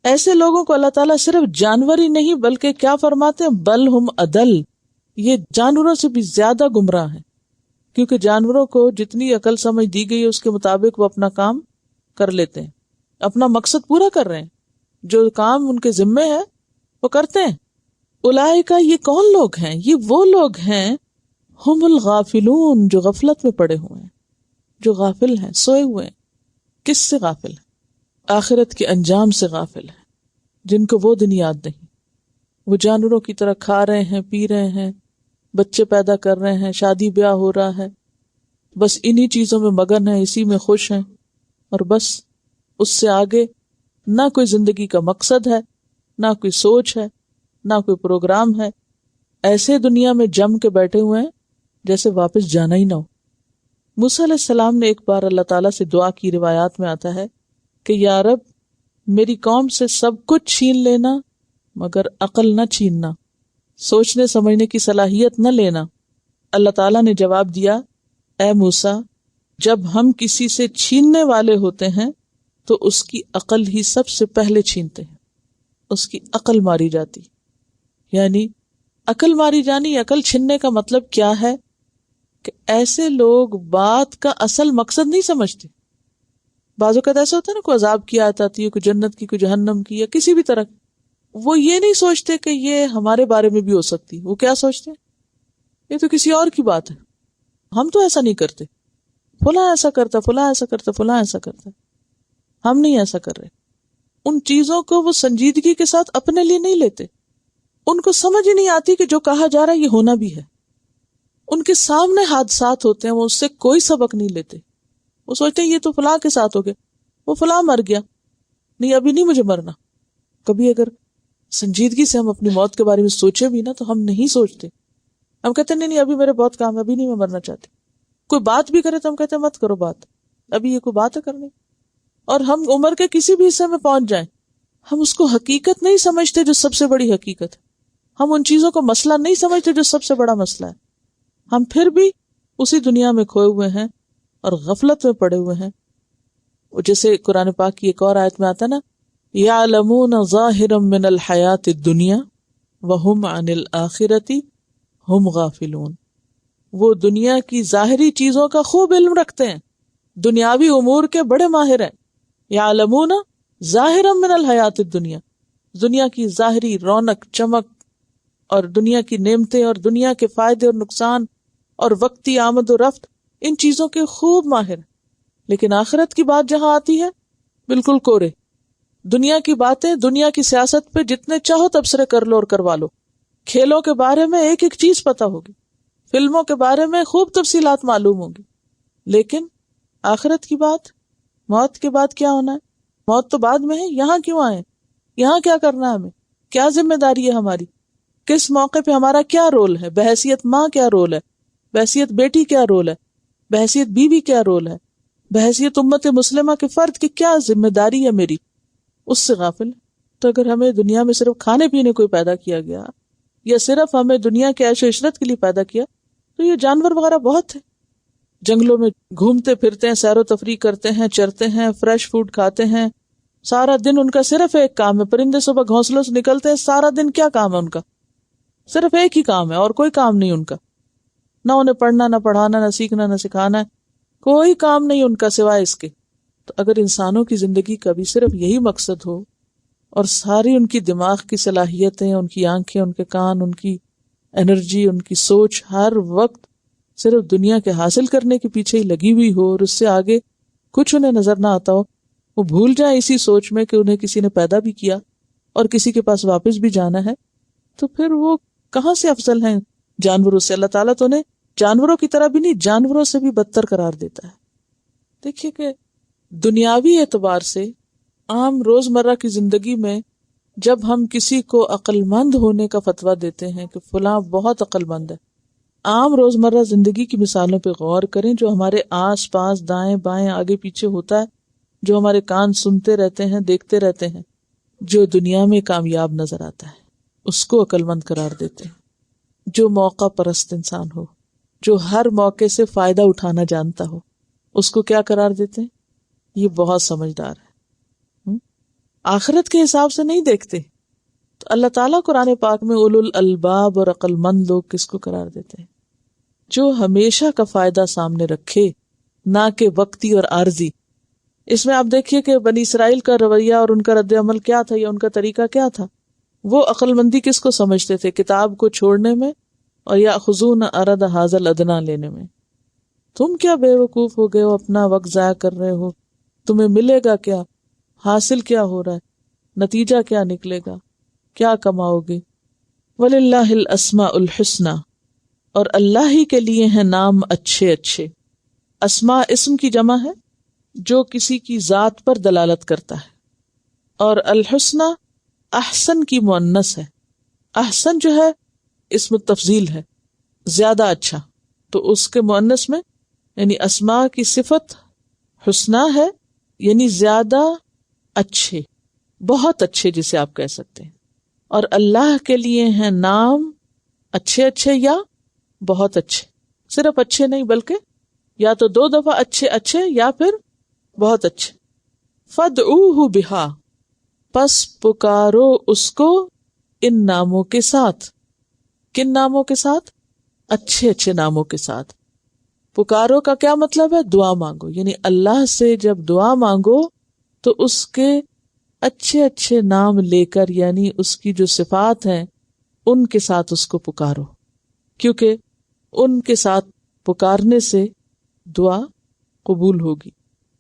ایسے لوگوں کو اللہ تعالیٰ صرف جانور ہی نہیں بلکہ کیا فرماتے ہیں، بل ہم اضل، یہ جانوروں سے بھی زیادہ گمراہ ہیں، کیونکہ جانوروں کو جتنی عقل سمجھ دی گئی ہے اس کے مطابق وہ اپنا کام کر لیتے ہیں، اپنا مقصد پورا کر رہے ہیں، جو کام ان کے ذمے ہے وہ کرتے ہیں۔ اولئک، یہ کون لوگ ہیں؟ یہ وہ لوگ ہیں، ہم الغافلون، جو غفلت میں پڑے ہوئے ہیں، جو غافل ہیں، سوئے ہوئے ہیں۔ کس سے غافل ہیں؟ آخرت کے انجام سے غافل ہیں، جن کو وہ دن یاد نہیں۔ وہ جانوروں کی طرح کھا رہے ہیں، پی رہے ہیں، بچے پیدا کر رہے ہیں، شادی بیاہ ہو رہا ہے، بس انہی چیزوں میں مگن ہیں، اسی میں خوش ہیں، اور بس اس سے آگے نہ کوئی زندگی کا مقصد ہے، نہ کوئی سوچ ہے، نہ کوئی پروگرام ہے۔ ایسے دنیا میں جم کے بیٹھے ہوئے ہیں جیسے واپس جانا ہی نہ ہو۔ موسیٰ علیہ السلام نے ایک بار اللہ تعالیٰ سے دعا کی، روایات میں آتا ہے کہ یا رب، میری قوم سے سب کچھ چھین لینا مگر عقل نہ چھیننا، سوچنے سمجھنے کی صلاحیت نہ لینا۔ اللہ تعالیٰ نے جواب دیا، اے موسیٰ، جب ہم کسی سے چھیننے والے ہوتے ہیں تو اس کی عقل ہی سب سے پہلے چھینتے ہیں، اس کی عقل ماری جاتی۔ یعنی عقل ماری جانی، عقل چھیننے کا مطلب کیا ہے کہ ایسے لوگ بات کا اصل مقصد نہیں سمجھتے۔ بعض اوقات ایسا ہوتا ہے نا، کوئی عذاب کی آیت آتی ہے، کوئی جنت کی، کوئی جہنم کی، یا کسی بھی طرح کی، وہ یہ نہیں سوچتے کہ یہ ہمارے بارے میں بھی ہو سکتی۔ وہ کیا سوچتے ہیں، یہ تو کسی اور کی بات ہے، ہم تو ایسا نہیں کرتے، فلاں ایسا کرتا، فلاں ایسا کرتا، فلاں ایسا کرتا، ہم نہیں ایسا کر رہے۔ ان چیزوں کو وہ سنجیدگی کے ساتھ اپنے لیے نہیں لیتے، ان کو سمجھ ہی نہیں آتی کہ جو کہا جا رہا ہے یہ ہونا بھی ہے۔ ان کے سامنے حادثات ہوتے ہیں، وہ اس سے کوئی سبق نہیں لیتے، وہ سوچتے ہیں یہ تو فلاں کے ساتھ ہو گیا، وہ فلاں مر گیا، نہیں ابھی نہیں مجھے مرنا۔ کبھی اگر سنجیدگی سے ہم اپنی موت کے بارے میں سوچے بھی نا تو ہم نہیں سوچتے، ہم کہتے ہیں نہیں ابھی میرے بہت کام ہے، ابھی نہیں میں مرنا چاہتی۔ کوئی بات بھی کرے تو ہم کہتے ہیں مت کرو بات، ابھی یہ کوئی بات ہے کرنی۔ اور ہم عمر کے کسی بھی حصے میں پہنچ جائیں، ہم اس کو حقیقت نہیں سمجھتے جو سب سے بڑی حقیقت ہے، ہم ان چیزوں کو مسئلہ نہیں سمجھتے جو سب سے بڑا مسئلہ ہے، ہم پھر بھی اسی دنیا میں کھوئے ہوئے ہیں اور غفلت میں پڑے ہوئے ہیں۔ جیسے قرآن پاک کی ایک اور آیت میں آتا ہے نا، یعلمون ظاہرا من الحیات الدنیا وہم عن الآخرۃ ہم غافلون، وہ دنیا کی ظاہری چیزوں کا خوب علم رکھتے ہیں، دنیاوی امور کے بڑے ماہر ہیں۔ یعلمون ظاہرا من الحیات الدنیا، دنیا کی ظاہری رونق، چمک اور دنیا کی نعمتیں اور دنیا کے فائدے اور نقصان اور وقتی آمد و رفت، ان چیزوں کے خوب ماہر۔ لیکن آخرت کی بات جہاں آتی ہے بالکل کورے۔ دنیا کی باتیں، دنیا کی سیاست پہ جتنے چاہو تبصرے کر لو اور کروا لو، کھیلوں کے بارے میں ایک ایک چیز پتا ہوگی، فلموں کے بارے میں خوب تفصیلات معلوم ہوگی، لیکن آخرت کی بات، موت کے بعد کیا ہونا ہے، موت تو بعد میں ہے، یہاں کیوں آئے، یہاں کیا کرنا ہے، ہمیں کیا ذمہ داری ہے ہماری، کس موقع پہ ہمارا کیا رول ہے، بحیثیت ماں کیا رول ہے، بحیثیت بیٹی کیا رول ہے، بحیثیت بیوی کیا رول ہے، بحیثیت امت مسلمہ کے فرد کی کیا ذمہ داری ہے میری، اس سے غافل۔ تو اگر ہمیں دنیا میں صرف کھانے پینے کو پیدا کیا گیا یا صرف ہمیں دنیا کے عیش و عشرت کے لیے پیدا کیا، تو یہ جانور وغیرہ بہت ہیں، جنگلوں میں گھومتے پھرتے ہیں، سیر و تفریح کرتے ہیں، چرتے ہیں، فریش فوڈ کھاتے ہیں، سارا دن ان کا صرف ایک کام ہے، پرندے صبح گھونسلوں سے نکلتے ہیں، سارا دن کیا کام ہے ان کا، صرف ایک ہی کام ہے اور کوئی کام نہیں ان کا، نہ انہیں پڑھنا، نہ پڑھانا، نہ سیکھنا، نہ سکھانا ہے، کوئی کام نہیں ان کا سوائے اس کے۔ تو اگر انسانوں کی زندگی کا بھی صرف یہی مقصد ہو اور ساری ان کی دماغ کی صلاحیتیں، ان کی آنکھیں، ان کے کان، ان کی انرجی، ان کی سوچ ہر وقت صرف دنیا کے حاصل کرنے کے پیچھے ہی لگی ہوئی ہو اور اس سے آگے کچھ انہیں نظر نہ آتا ہو، وہ بھول جائیں اسی سوچ میں کہ انہیں کسی نے پیدا بھی کیا اور کسی کے پاس واپس بھی جانا ہے، تو پھر وہ کہاں سے افضل ہیں جانوروں سے؟ اللہ تعالیٰ تو انہیں جانوروں کی طرح بھی نہیں، جانوروں سے بھی بدتر قرار دیتا ہے۔ دیکھیے کہ دنیاوی اعتبار سے عام روزمرہ کی زندگی میں جب ہم کسی کو عقل مند ہونے کا فتویٰ دیتے ہیں کہ فلاں بہت عقل مند ہے، عام روزمرہ زندگی کی مثالوں پہ غور کریں جو ہمارے آس پاس، دائیں بائیں، آگے پیچھے ہوتا ہے، جو ہمارے کان سنتے رہتے ہیں، دیکھتے رہتے ہیں، جو دنیا میں کامیاب نظر آتا ہے اس کو عقل مند قرار دیتے ہیں. جو موقع پرست انسان ہو، جو ہر موقع سے فائدہ اٹھانا جانتا ہو، اس کو کیا قرار دیتے ہیں؟ یہ بہت سمجھدار ہے. آخرت کے حساب سے نہیں دیکھتے. تو اللہ تعالیٰ قرآن پاک میں اولو الالباب اور عقل مند لوگ کس کو قرار دیتے ہیں؟ جو ہمیشہ کا فائدہ سامنے رکھے، نہ کہ وقتی اور عارضی. اس میں آپ دیکھیے کہ بنی اسرائیل کا رویہ اور ان کا رد عمل کیا تھا یا ان کا طریقہ کیا تھا. وہ عقل مندی کس کو سمجھتے تھے؟ کتاب کو چھوڑنے میں اور یاخذون عرض ھذا الادنی لینے میں. تم کیا بے وقوف ہو گئے ہو، اپنا وقت ضائع کر رہے ہو، تمہیں ملے گا کیا، حاصل کیا ہو رہا ہے، نتیجہ کیا نکلے گا، کیا کماؤ گے. وَلِلَّهِ الْأَسْمَاءُ الْحُسْنَى، اور اللہ ہی کے لیے ہیں نام اچھے اچھے. اسماء اسم کی جمع ہے جو کسی کی ذات پر دلالت کرتا ہے، اور الحسنى احسن کی مؤنث ہے. احسن جو ہے اسم التفضیل ہے، زیادہ اچھا، تو اس کے مؤنث میں یعنی اسماء کی صفت حسنہ ہے، یعنی زیادہ اچھے، بہت اچھے جسے آپ کہہ سکتے ہیں. اور اللہ کے لیے ہیں نام اچھے اچھے یا بہت اچھے. صرف اچھے نہیں بلکہ یا تو 2 دفعہ اچھے اچھے یا پھر بہت اچھے. فادعوہ بہا، پس پکارو اس کو ان ناموں کے ساتھ. کن ناموں کے ساتھ؟ اچھے اچھے ناموں کے ساتھ. پکارو کا کیا مطلب ہے؟ دعا مانگو. یعنی اللہ سے جب دعا مانگو تو اس کے اچھے اچھے نام لے کر، یعنی اس کی جو صفات ہیں ان کے ساتھ اس کو پکارو، کیونکہ ان کے ساتھ پکارنے سے دعا قبول ہوگی.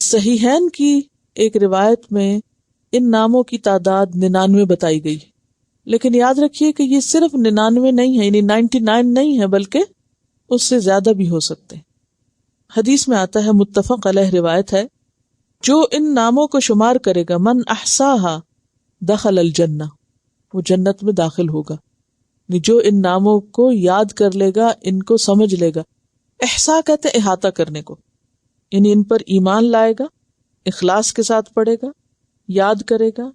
صحیحین کی ایک روایت میں ان ناموں کی تعداد 99 بتائی گئی، لیکن یاد رکھیے کہ یہ صرف 99 نہیں ہے، یعنی 99 نہیں ہے، بلکہ اس سے زیادہ بھی ہو سکتے ہیں. حدیث میں آتا ہے، متفق علیہ روایت ہے، جو ان ناموں کو شمار کرے گا، من احصاها دخل الجنہ، وہ جنت میں داخل ہوگا. جو ان ناموں کو یاد کر لے گا، ان کو سمجھ لے گا. احصاء کہتے احاطہ کرنے کو، یعنی ان پر ایمان لائے گا، اخلاص کے ساتھ پڑھے گا، یاد کرے گا،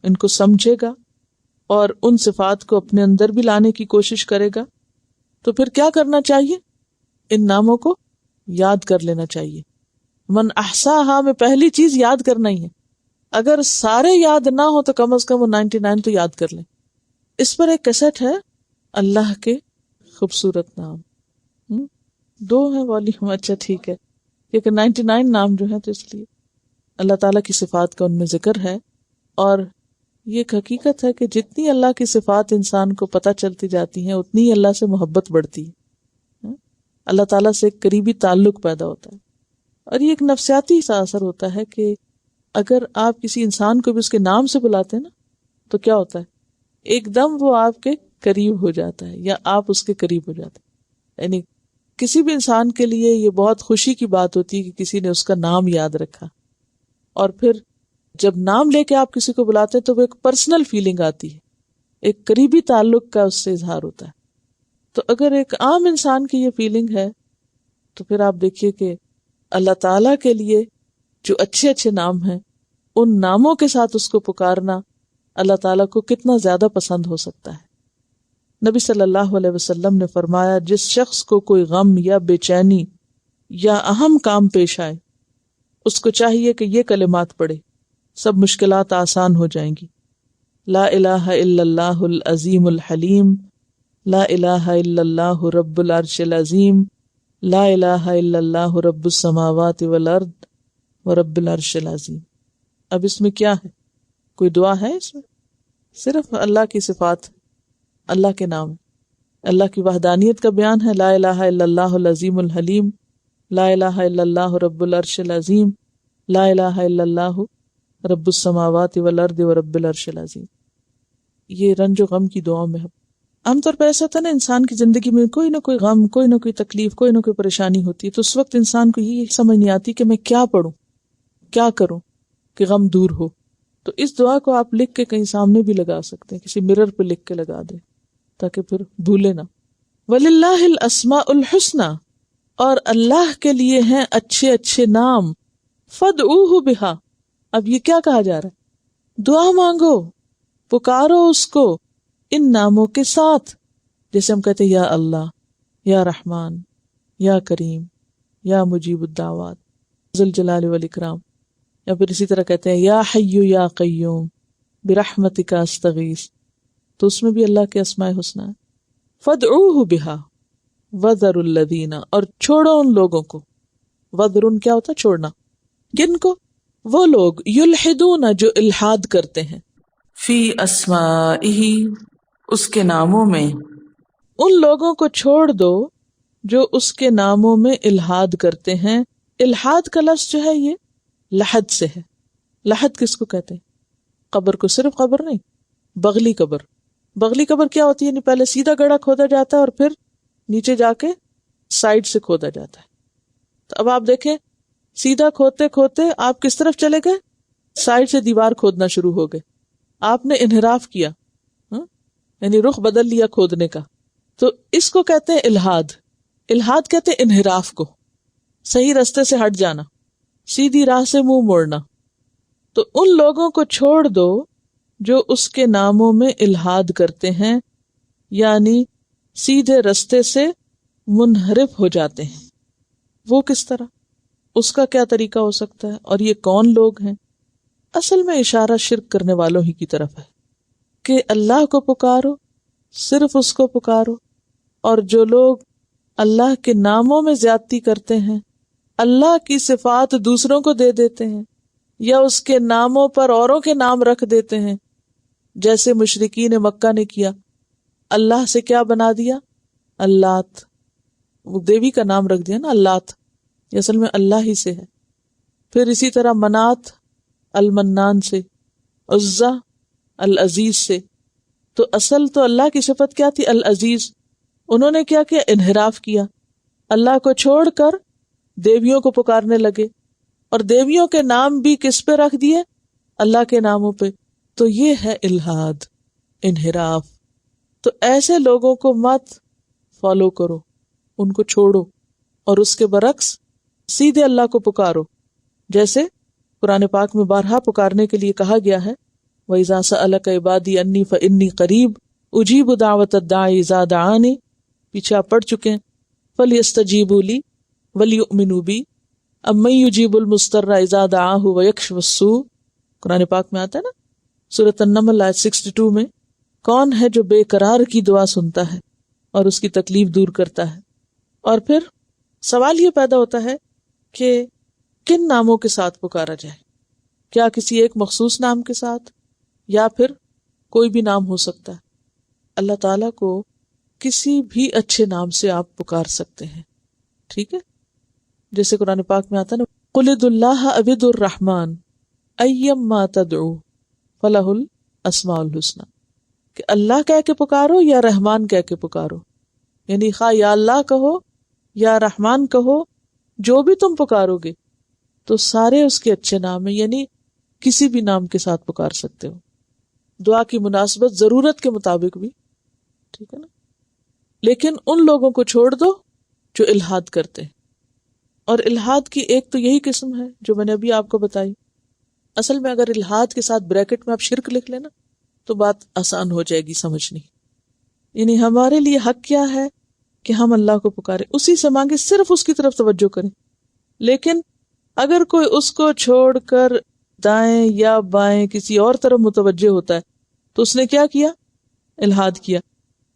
ان کو سمجھے گا اور ان صفات کو اپنے اندر بھی لانے کی کوشش کرے گا. تو پھر کیا کرنا چاہیے؟ ان ناموں کو یاد کر لینا چاہیے. من احصاها میں پہلی چیز یاد کرنا ہی ہے. اگر سارے یاد نہ ہو تو کم از کم وہ 99 تو یاد کر لیں. اس پر ایک کیسٹ ہے، اللہ کے خوبصورت نام. 2 ہیں والیوم، اچھا ٹھیک ہے، کیونکہ 99 نام جو ہیں تو اس لیے اللہ تعالیٰ کی صفات کا ان میں ذکر ہے. اور یہ ایک حقیقت ہے کہ جتنی اللہ کی صفات انسان کو پتہ چلتی جاتی ہیں اتنی ہی اللہ سے محبت بڑھتی ہے، اللہ تعالیٰ سے ایک قریبی تعلق پیدا ہوتا ہے. اور یہ ایک نفسیاتی سا اثر ہوتا ہے کہ اگر آپ کسی انسان کو بھی اس کے نام سے بلاتے ہیں نا تو کیا ہوتا ہے، ایک دم وہ آپ کے قریب ہو جاتا ہے یا آپ اس کے قریب ہو جاتے ہیں. یعنی کسی بھی انسان کے لیے یہ بہت خوشی کی بات ہوتی ہے کہ کسی نے اس کا نام یاد رکھا. اور پھر جب نام لے کے آپ کسی کو بلاتے ہیں تو وہ ایک پرسنل فیلنگ آتی ہے، ایک قریبی تعلق کا اس سے اظہار ہوتا ہے. تو اگر ایک عام انسان کی یہ فیلنگ ہے تو پھر آپ دیکھیے کہ اللہ تعالیٰ کے لیے جو اچھے اچھے نام ہیں ان ناموں کے ساتھ اس کو پکارنا اللہ تعالیٰ کو کتنا زیادہ پسند ہو سکتا ہے. نبی صلی اللہ علیہ وسلم نے فرمایا، جس شخص کو کوئی غم یا بے چینی یا اہم کام پیش آئے اس کو چاہیے کہ یہ کلمات پڑھے، سب مشکلات آسان ہو جائیں گی. لا الہ الا اللہ العظیم الحلیم، لا الہ الا اللہ رب العرش العظیم، لا الہ الا اللہ رب السماوات والارض ورب العرش العظیم. اب اس میں کیا ہے؟ کوئی دعا ہے اس میں؟ صرف اللہ کی صفات، اللہ کے نام، اللہ کی وحدانیت کا بیان ہے. لا الہ الا اللہ العظیم الحلیم، لا الہ الا اللہ رب العرش العظیم، لا الہ الا اللہ رب السماوات والارض ورب العرش العظیم. یہ رنج و غم کی دعاؤں میں عام طور پہ ایسا تھا نا، انسان کی زندگی میں کوئی نہ کوئی غم، کوئی نہ کوئی تکلیف، کوئی نہ کوئی پریشانی ہوتی ہے، تو اس وقت انسان کو یہ سمجھ نہیں آتی کہ میں کیا پڑھوں، کیا کروں کہ غم دور ہو. تو اس دعا کو آپ لکھ کے کہیں سامنے بھی لگا سکتے ہیں، کسی مرر پہ لکھ کے لگا دیں تاکہ پھر بھولے نہ. وَلِلَّهِ الْأَسْمَاءُ الْحُسْنَى، اور اللہ کے لیے ہیں اچھے اچھے نام. فَادْعُوهُ بِهَا، اب یہ کیا کہا جا رہا ہے؟ دعا مانگو، پکارو اس کو ان ناموں کے ساتھ، جیسے ہم کہتے ہیں یا اللہ، یا رحمان، یا کریم، یا مجیب الدعوات، ذوالجلال والاکرام، یا پھر اسی طرح کہتے ہیں یا حی یا قیوم برحمتک استغیث، تو اس میں بھی اللہ کے اسماء حسنی ہے۔ فادعوہ بہا وذروا الذین، اور چھوڑو ان لوگوں کو، وذرن کیا ہوتا ہے؟ چھوڑنا، کن کو؟ وہ لوگ یلحدون جو الحاد کرتے ہیں، فی اسمائہ اس کے ناموں میں، ان لوگوں کو چھوڑ دو جو اس کے ناموں میں الحاد کرتے ہیں۔ الحاد کا لفظ جو ہے یہ لحد سے ہے۔ لحد کس کو کہتے ہیں؟ قبر کو، صرف قبر نہیں، بغلی قبر۔ بغلی قبر کیا ہوتی ہے؟ یعنی پہلے سیدھا گڑھا کھودا جاتا ہے اور پھر نیچے جا کے سائڈ سے کھودا جاتا ہے۔ تو اب آپ دیکھیں سیدھا کھودتے کھودتے آپ کس طرف چلے گئے؟ سائڈ سے دیوار کھودنا شروع ہو گئے، آپ نے انحراف کیا، یعنی رخ بدل لیا کھودنے کا۔ تو اس کو کہتے ہیں الحاد۔ الحاد کہتے ہیں انحراف کو، صحیح راستے سے ہٹ جانا، سیدھی راہ سے منہ موڑنا۔ تو ان لوگوں کو چھوڑ دو جو اس کے ناموں میں الحاد کرتے ہیں، یعنی سیدھے راستے سے منحرف ہو جاتے ہیں۔ وہ کس طرح؟ اس کا کیا طریقہ ہو سکتا ہے؟ اور یہ کون لوگ ہیں؟ اصل میں اشارہ شرک کرنے والوں ہی کی طرف ہے کہ اللہ کو پکارو، صرف اس کو پکارو، اور جو لوگ اللہ کے ناموں میں زیادتی کرتے ہیں، اللہ کی صفات دوسروں کو دے دیتے ہیں، یا اس کے ناموں پر اوروں کے نام رکھ دیتے ہیں، جیسے مشرکین مکہ نے کیا، اللہ سے کیا بنا دیا؟ اللات، وہ دیوی کا نام رکھ دیا نا اللات، یہ اصل میں اللہ ہی سے ہے۔ پھر اسی طرح منات المنان سے، عزا العزیز سے۔ تو اصل تو اللہ کی صفت کیا تھی؟ العزیز۔ انہوں نے کیا کیا؟ انحراف کیا، اللہ کو چھوڑ کر دیویوں کو پکارنے لگے، اور دیویوں کے نام بھی کس پہ رکھ دیے؟ اللہ کے ناموں پہ۔ تو یہ ہے الحاد، انحراف۔ تو ایسے لوگوں کو مت فالو کرو، ان کو چھوڑو، اور اس کے برعکس سیدھے اللہ کو پکارو، جیسے قرآن پاک میں بارہا پکارنے کے لیے کہا گیا ہے، وَإِذَا سَأَلَكَ عِبَادِي أَنِّي فَإِنِّي قَرِيبٌ أُجِيبُ دَعْوَةَ الدَّاعِ إِذَا دَعَانِ، پیچھے آپ پڑھ چکے ہیں، فَلْيَسْتَجِيبُوا لِي وَلْيُؤْمِنُوا بِي أَمَّن يُجِيبُ الْمُضْطَرَّ إِذَا دَعَاهُ وَيَكْشِفُ السُّوءَ، قرآن پاک میں آتا ہے نا سورۃ النمل آیت 62 میں، کون ہے جو بے قرار کی دعا سنتا ہے اور اس کی تکلیف دور کرتا ہے۔ اور پھر سوال یہ پیدا ہوتا ہے کہ کن ناموں کے ساتھ پکارا جائے؟ کیا کسی ایک مخصوص نام کے ساتھ، یا پھر کوئی بھی نام ہو سکتا ہے؟ اللہ تعالیٰ کو کسی بھی اچھے نام سے آپ پکار سکتے ہیں، ٹھیک ہے؟ جیسے قرآن پاک میں آتا ہے نا، قُلِ ادعوا اللَّهَ أَوِ ادعوا الرَّحْمَٰنَ أَيَّمَّا تَدْعُوا فَلَهُ الْأَسْمَاءُ الْحُسْنَىٰ، کہ اللہ کہہ کے پکارو یا رحمان کہہ کے پکارو، یعنی خواہ یا اللہ کہو یا رحمان کہو، جو بھی تم پکارو گے تو سارے اس کے اچھے نام ہیں، یعنی کسی بھی نام کے ساتھ پکار سکتے ہو، دعا کی مناسبت ضرورت کے مطابق بھی، ٹھیک ہے نا؟ لیکن ان لوگوں کو چھوڑ دو جو الحاد کرتے ہیں۔ اور الحاد کی ایک تو یہی قسم ہے جو میں نے ابھی آپ کو بتائی۔ اصل میں اگر الحاد کے ساتھ بریکٹ میں آپ شرک لکھ لینا تو بات آسان ہو جائے گی سمجھنی۔ یعنی ہمارے لیے حق کیا ہے کہ ہم اللہ کو پکارے، اسی سے مانگے، صرف اس کی طرف توجہ کریں۔ لیکن اگر کوئی اس کو چھوڑ کر دائیں یا بائیں کسی اور طرف متوجہ ہوتا ہے تو اس نے کیا کیا؟ الحاد کیا۔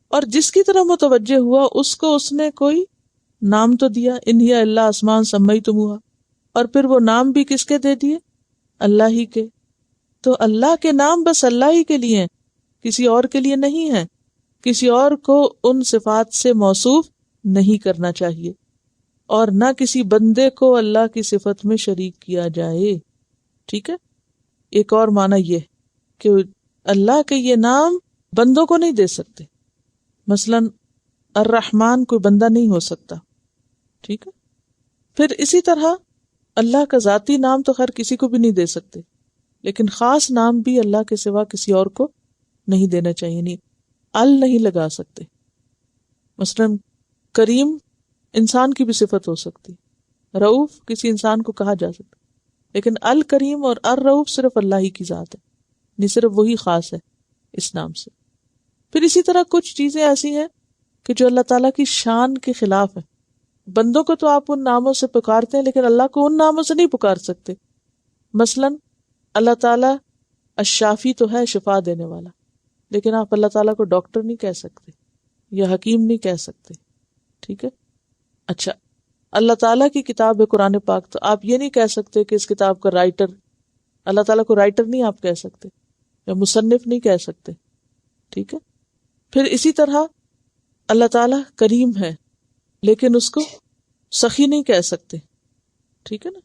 اور جس کی طرف متوجہ ہوا اس نے کوئی نام تو دیا، انہی اللہ اسمان سمیتموہا، اور پھر وہ نام بھی کس کے دے دیے؟ اللہ ہی کے۔ تو اللہ کے نام بس اللہ ہی کے لیے ہیں، کسی اور کے لیے نہیں ہے۔ کسی اور کو ان صفات سے موصوف نہیں کرنا چاہیے، اور نہ کسی بندے کو اللہ کی صفت میں شریک کیا جائے، ٹھیک ہے؟ ایک اور معنی یہ کہ اللہ کے یہ نام بندوں کو نہیں دے سکتے، مثلا الرحمن کوئی بندہ نہیں ہو سکتا، ٹھیک ہے؟ پھر اسی طرح اللہ کا ذاتی نام تو خیر کسی کو بھی نہیں دے سکتے، لیکن خاص نام بھی اللہ کے سوا کسی اور کو نہیں دینا چاہیے، نہیں نہیں لگا سکتے۔ مثلا کریم انسان کی بھی صفت ہو سکتی، رؤوف کسی انسان کو کہا جا سکتا، لیکن الکریم اور الرؤوف صرف اللہ ہی کی ذات ہے، نہیں صرف وہی خاص ہے اس نام سے۔ پھر اسی طرح کچھ چیزیں ایسی ہیں کہ جو اللہ تعالیٰ کی شان کے خلاف ہیں۔ بندوں کو تو آپ ان ناموں سے پکارتے ہیں، لیکن اللہ کو ان ناموں سے نہیں پکار سکتے۔ مثلا اللہ تعالیٰ الشافی تو ہے، شفا دینے والا، لیکن آپ اللہ تعالیٰ کو ڈاکٹر نہیں کہہ سکتے یا حکیم نہیں کہہ سکتے، ٹھیک ہے؟ اچھا، اللہ تعالیٰ کی کتاب ہے قرآن پاک، تو آپ یہ نہیں کہہ سکتے کہ اس کتاب کا رائٹر، اللہ تعالیٰ کو رائٹر نہیں آپ کہہ سکتے یا مصنف نہیں کہہ سکتے، ٹھیک ہے؟ پھر اسی طرح اللہ تعالیٰ کریم ہے، لیکن اس کو سخی نہیں کہہ سکتے، ٹھیک ہے نا؟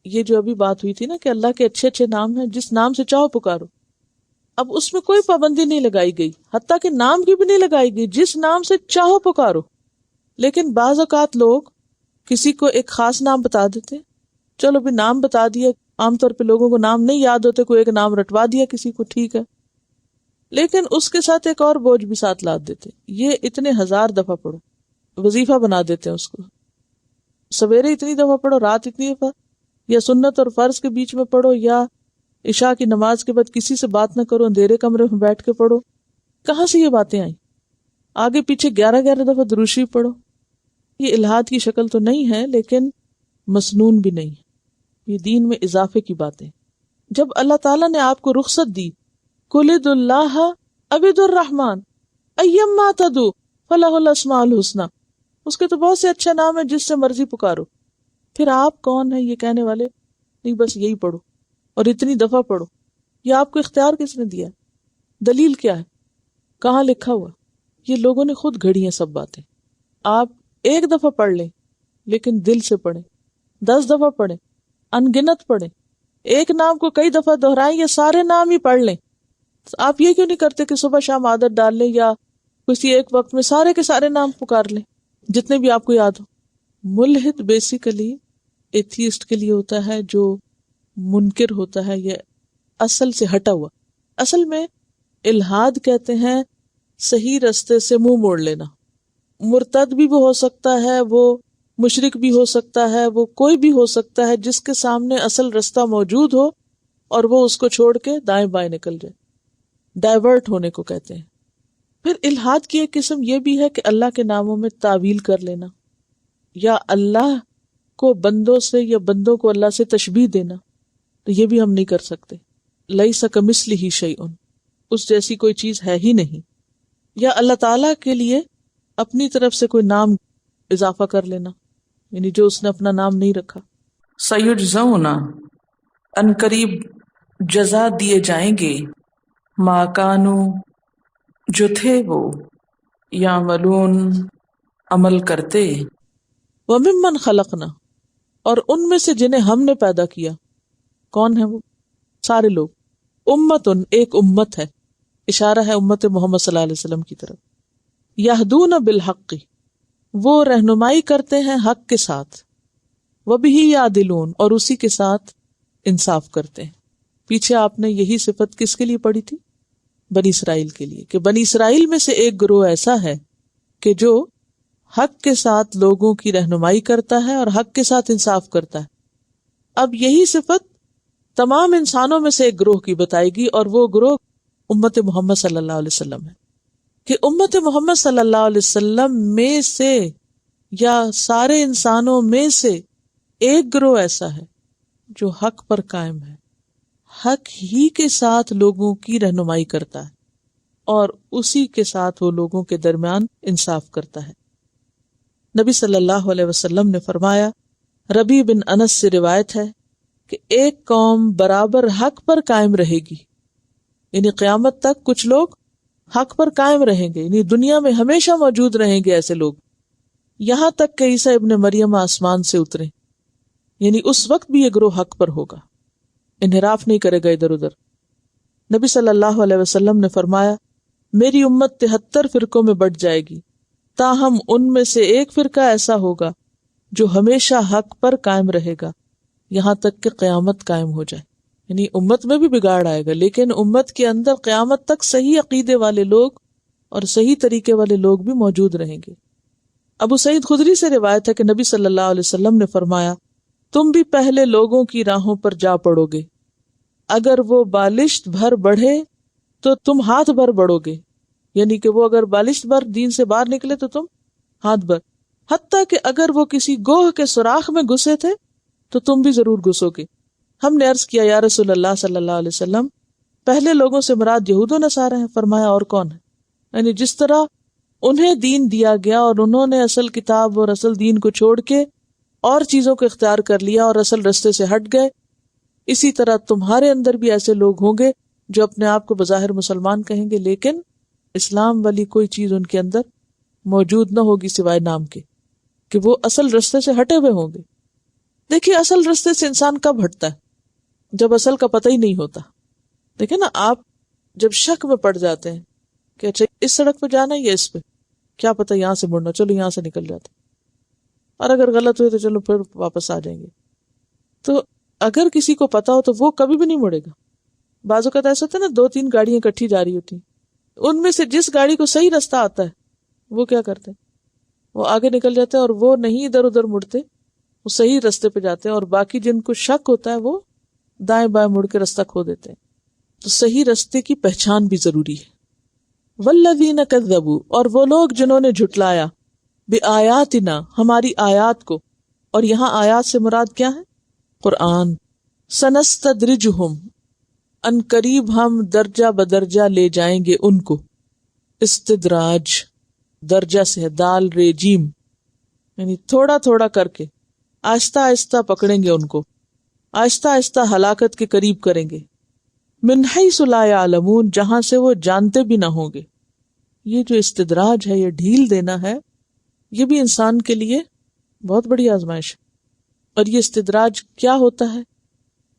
یہ جو ابھی بات ہوئی تھی نا کہ اللہ کے اچھے اچھے نام ہیں، جس نام سے چاہو پکارو، اب اس میں کوئی پابندی نہیں لگائی گئی، حتیٰ کہ نام کی بھی نہیں لگائی گئی، جس نام سے چاہو پکارو۔ لیکن بعض اوقات لوگ کسی کو ایک خاص نام بتا دیتے، چلو بھی نام بتا دیا، عام طور پہ لوگوں کو نام نہیں یاد ہوتے، کوئی ایک نام رٹوا دیا کسی کو، ٹھیک ہے، لیکن اس کے ساتھ ایک اور بوجھ بھی ساتھ لاد دیتے، یہ اتنے 1000 دفعہ پڑھو، وظیفہ بنا دیتے ہیں اس کو، سویرے اتنی دفعہ پڑھو، رات اتنی دفعہ، یا سنت اور فرض کے بیچ میں پڑھو، یا عشاء کی نماز کے بعد کسی سے بات نہ کرو، اندھیرے کمرے میں بیٹھ کے پڑھو۔ کہاں سے یہ باتیں آئیں؟ آگے پیچھے 11 دفعہ درود شریف پڑھو۔ یہ الہاد کی شکل تو نہیں ہے، لیکن مسنون بھی نہیں ہے، یہ دین میں اضافے کی باتیں۔ جب اللہ تعالیٰ نے آپ کو رخصت دی، قُلِ ادعوا اللَّهَ أَوِ ادعوا الرَّحْمَٰنَ أَيَّمَّا تَدْعُوا فَلَهُ الْأَسْمَاءُ الْحُسْنَىٰ، اس کے تو بہت سے اچھا نام ہے، جس سے مرضی پکارو۔ پھر آپ کون ہیں یہ کہنے والے؟ نہیں، بس یہی پڑھو اور اتنی دفعہ پڑھو۔ یہ آپ کو اختیار کس نے دیا ہے؟ دلیل کیا ہے؟ کہاں لکھا ہوا؟ یہ لوگوں نے خود گھڑی ہیں سب باتیں۔ آپ ایک دفعہ پڑھ لیں، لیکن دل سے پڑھیں، 10 دفعہ پڑھیں، انگنت پڑھیں، ایک نام کو کئی دفعہ دہرائیں یا سارے نام ہی پڑھ لیں۔ آپ یہ کیوں نہیں کرتے کہ صبح شام عادت ڈال لیں یا کسی ایک وقت میں سارے کے سارے نام پکار لیں جتنے بھی آپ کو یاد ہو؟ ملحد بیسیکلی ایتھیسٹ کے لیے ہوتا ہے جو منکر ہوتا ہے، یہ اصل سے ہٹا ہوا۔ اصل میں الہاد کہتے ہیں صحیح رستے سے منہ موڑ لینا۔ مرتد بھی وہ ہو سکتا ہے، وہ مشرک بھی ہو سکتا ہے، وہ کوئی بھی ہو سکتا ہے جس کے سامنے اصل رستہ موجود ہو اور وہ اس کو چھوڑ کے دائیں بائیں نکل جائے، ڈائیورٹ ہونے کو کہتے ہیں۔ پھر الہاد کی ایک قسم یہ بھی ہے کہ اللہ کے ناموں میں تعویل کر لینا، یا اللہ کو بندوں سے یا بندوں کو اللہ سے تشبیہ دینا، تو یہ بھی ہم نہیں کر سکتے۔ لیس کمثلہ شیء، اس جیسی کوئی چیز ہے ہی نہیں۔ یا اللہ تعالیٰ کے لیے اپنی طرف سے کوئی نام اضافہ کر لینا، یعنی جو اس نے اپنا نام نہیں رکھا۔ سیجزون، ان قریب جزا دیے جائیں گے، ما کانوا، جو تھے وہ، یعملون، عمل کرتے، وَمِمَّنْ خَلَقْنَا، اور ان میں سے جنہیں ہم نے پیدا کیا۔ کون ہے وہ؟ سارے لوگ۔ امتن، ایک امت ہے، اشارہ ہے امت محمد صلی اللہ علیہ وسلم کی طرف۔ یہدون بالحق، وہ رہنمائی کرتے ہیں حق کے ساتھ، وبہ یعدلون، اور اسی کے ساتھ انصاف کرتے ہیں۔ پیچھے آپ نے یہی صفت کس کے لیے پڑھی تھی؟ بنی اسرائیل کے لیے، کہ بنی اسرائیل میں سے ایک گروہ ایسا ہے کہ جو حق کے ساتھ لوگوں کی رہنمائی کرتا ہے اور حق کے ساتھ انصاف کرتا ہے۔ اب یہی صفت تمام انسانوں میں سے ایک گروہ کی بتائے گی، اور وہ گروہ امت محمد صلی اللہ علیہ وسلم ہے، کہ امت محمد صلی اللہ علیہ وسلم میں سے یا سارے انسانوں میں سے ایک گروہ ایسا ہے جو حق پر قائم ہے، حق ہی کے ساتھ لوگوں کی رہنمائی کرتا ہے اور اسی کے ساتھ وہ لوگوں کے درمیان انصاف کرتا ہے۔ نبی صلی اللہ علیہ وسلم نے فرمایا، ربیع بن انس سے روایت ہے کہ ایک قوم برابر حق پر قائم رہے گی، یعنی قیامت تک کچھ لوگ حق پر قائم رہیں گے، یعنی دنیا میں ہمیشہ موجود رہیں گے ایسے لوگ، یہاں تک کہ عیسیٰ ابن مریم آسمان سے اترے، یعنی اس وقت بھی یہ گروہ حق پر ہوگا، انحراف نہیں کرے گا ادھر ادھر۔ نبی صلی اللہ علیہ وسلم نے فرمایا، میری امت 73 فرقوں میں بٹ جائے گی، تاہم ان میں سے ایک فرقہ ایسا ہوگا جو ہمیشہ حق پر قائم رہے گا یہاں تک کہ قیامت قائم ہو جائے۔ یعنی امت میں بھی بگاڑ آئے گا، لیکن امت کے اندر قیامت تک صحیح عقیدے والے لوگ اور صحیح طریقے والے لوگ بھی موجود رہیں گے۔ ابو سعید خدری سے روایت ہے کہ نبی صلی اللہ علیہ وسلم نے فرمایا، تم بھی پہلے لوگوں کی راہوں پر جا پڑو گے، اگر وہ بالشت بھر بڑھے تو تم ہاتھ بھر بڑھو گے، یعنی کہ وہ اگر بالشت بھر دین سے باہر نکلے تو تم ہاتھ بھر، حتیٰ کہ اگر وہ کسی گوہ کے سوراخ میں گھسے تھے تو تم بھی ضرور گھسو گے۔ ہم نے عرض کیا یا رسول اللہ صلی اللہ علیہ وسلم، پہلے لوگوں سے مراد یہود و نصارہ ہیں؟ فرمایا اور کون ہے؟ یعنی جس طرح انہیں دین دیا گیا اور انہوں نے اصل کتاب اور اصل دین کو چھوڑ کے اور چیزوں کو اختیار کر لیا اور اصل رستے سے ہٹ گئے، اسی طرح تمہارے اندر بھی ایسے لوگ ہوں گے جو اپنے آپ کو بظاہر مسلمان کہیں گے لیکن اسلام والی کوئی چیز ان کے اندر موجود نہ ہوگی سوائے نام کے، کہ وہ اصل رستے سے ہٹے ہوئے ہوں گے۔ دیکھیے اصل رستے سے انسان کب ہٹتا ہے؟ جب اصل کا پتہ ہی نہیں ہوتا۔ دیکھیں نا، آپ جب شک میں پڑ جاتے ہیں کہ اچھا اس سڑک پہ جانا ہے یا اس پہ، کیا پتہ یہاں سے مڑنا، چلو یہاں سے نکل جاتے، اور اگر غلط ہوئے تو چلو پھر واپس آ جائیں گے۔ تو اگر کسی کو پتا ہو تو وہ کبھی بھی نہیں مڑے گا۔ بعض اوقات ایسا ہوتا ہے نا، 2-3 گاڑیاں اکٹھی جا رہی ہوتی ہیں، ان میں سے جس گاڑی کو صحیح رستہ آتا ہے وہ کیا کرتے ہیں، وہ آگے نکل جاتے ہیں اور وہ نہیں ادھر ادھر مڑتے، وہ صحیح رستے پہ جاتے ہیں، اور باقی جن کو شک ہوتا ہے وہ دائیں بائیں مڑ کے رستہ کھو دیتے ہیں۔ تو صحیح رستے کی پہچان بھی ضروری ہے۔ والذین کذبوا، اور وہ لوگ جنہوں نے جھٹلایا، بآیاتنا، ہماری آیات کو، اور یہاں آیات سے مراد کیا ہے؟ قرآن۔ سنستدرجہم، ان قریب ہم درجہ بدرجہ لے جائیں گے ان کو۔ استدراج درجہ سے ہے، دال رے جیم، یعنی تھوڑا تھوڑا کر کے آہستہ آہستہ پکڑیں گے ان کو، آہستہ آہستہ ہلاکت کے قریب کریں گے۔ من حیث لا یعلمون، جہاں سے وہ جانتے بھی نہ ہوں گے۔ یہ جو استدراج ہے، یہ ڈھیل دینا ہے، یہ بھی انسان کے لیے بہت بڑی آزمائش ہے۔ اور یہ استدراج کیا ہوتا ہے،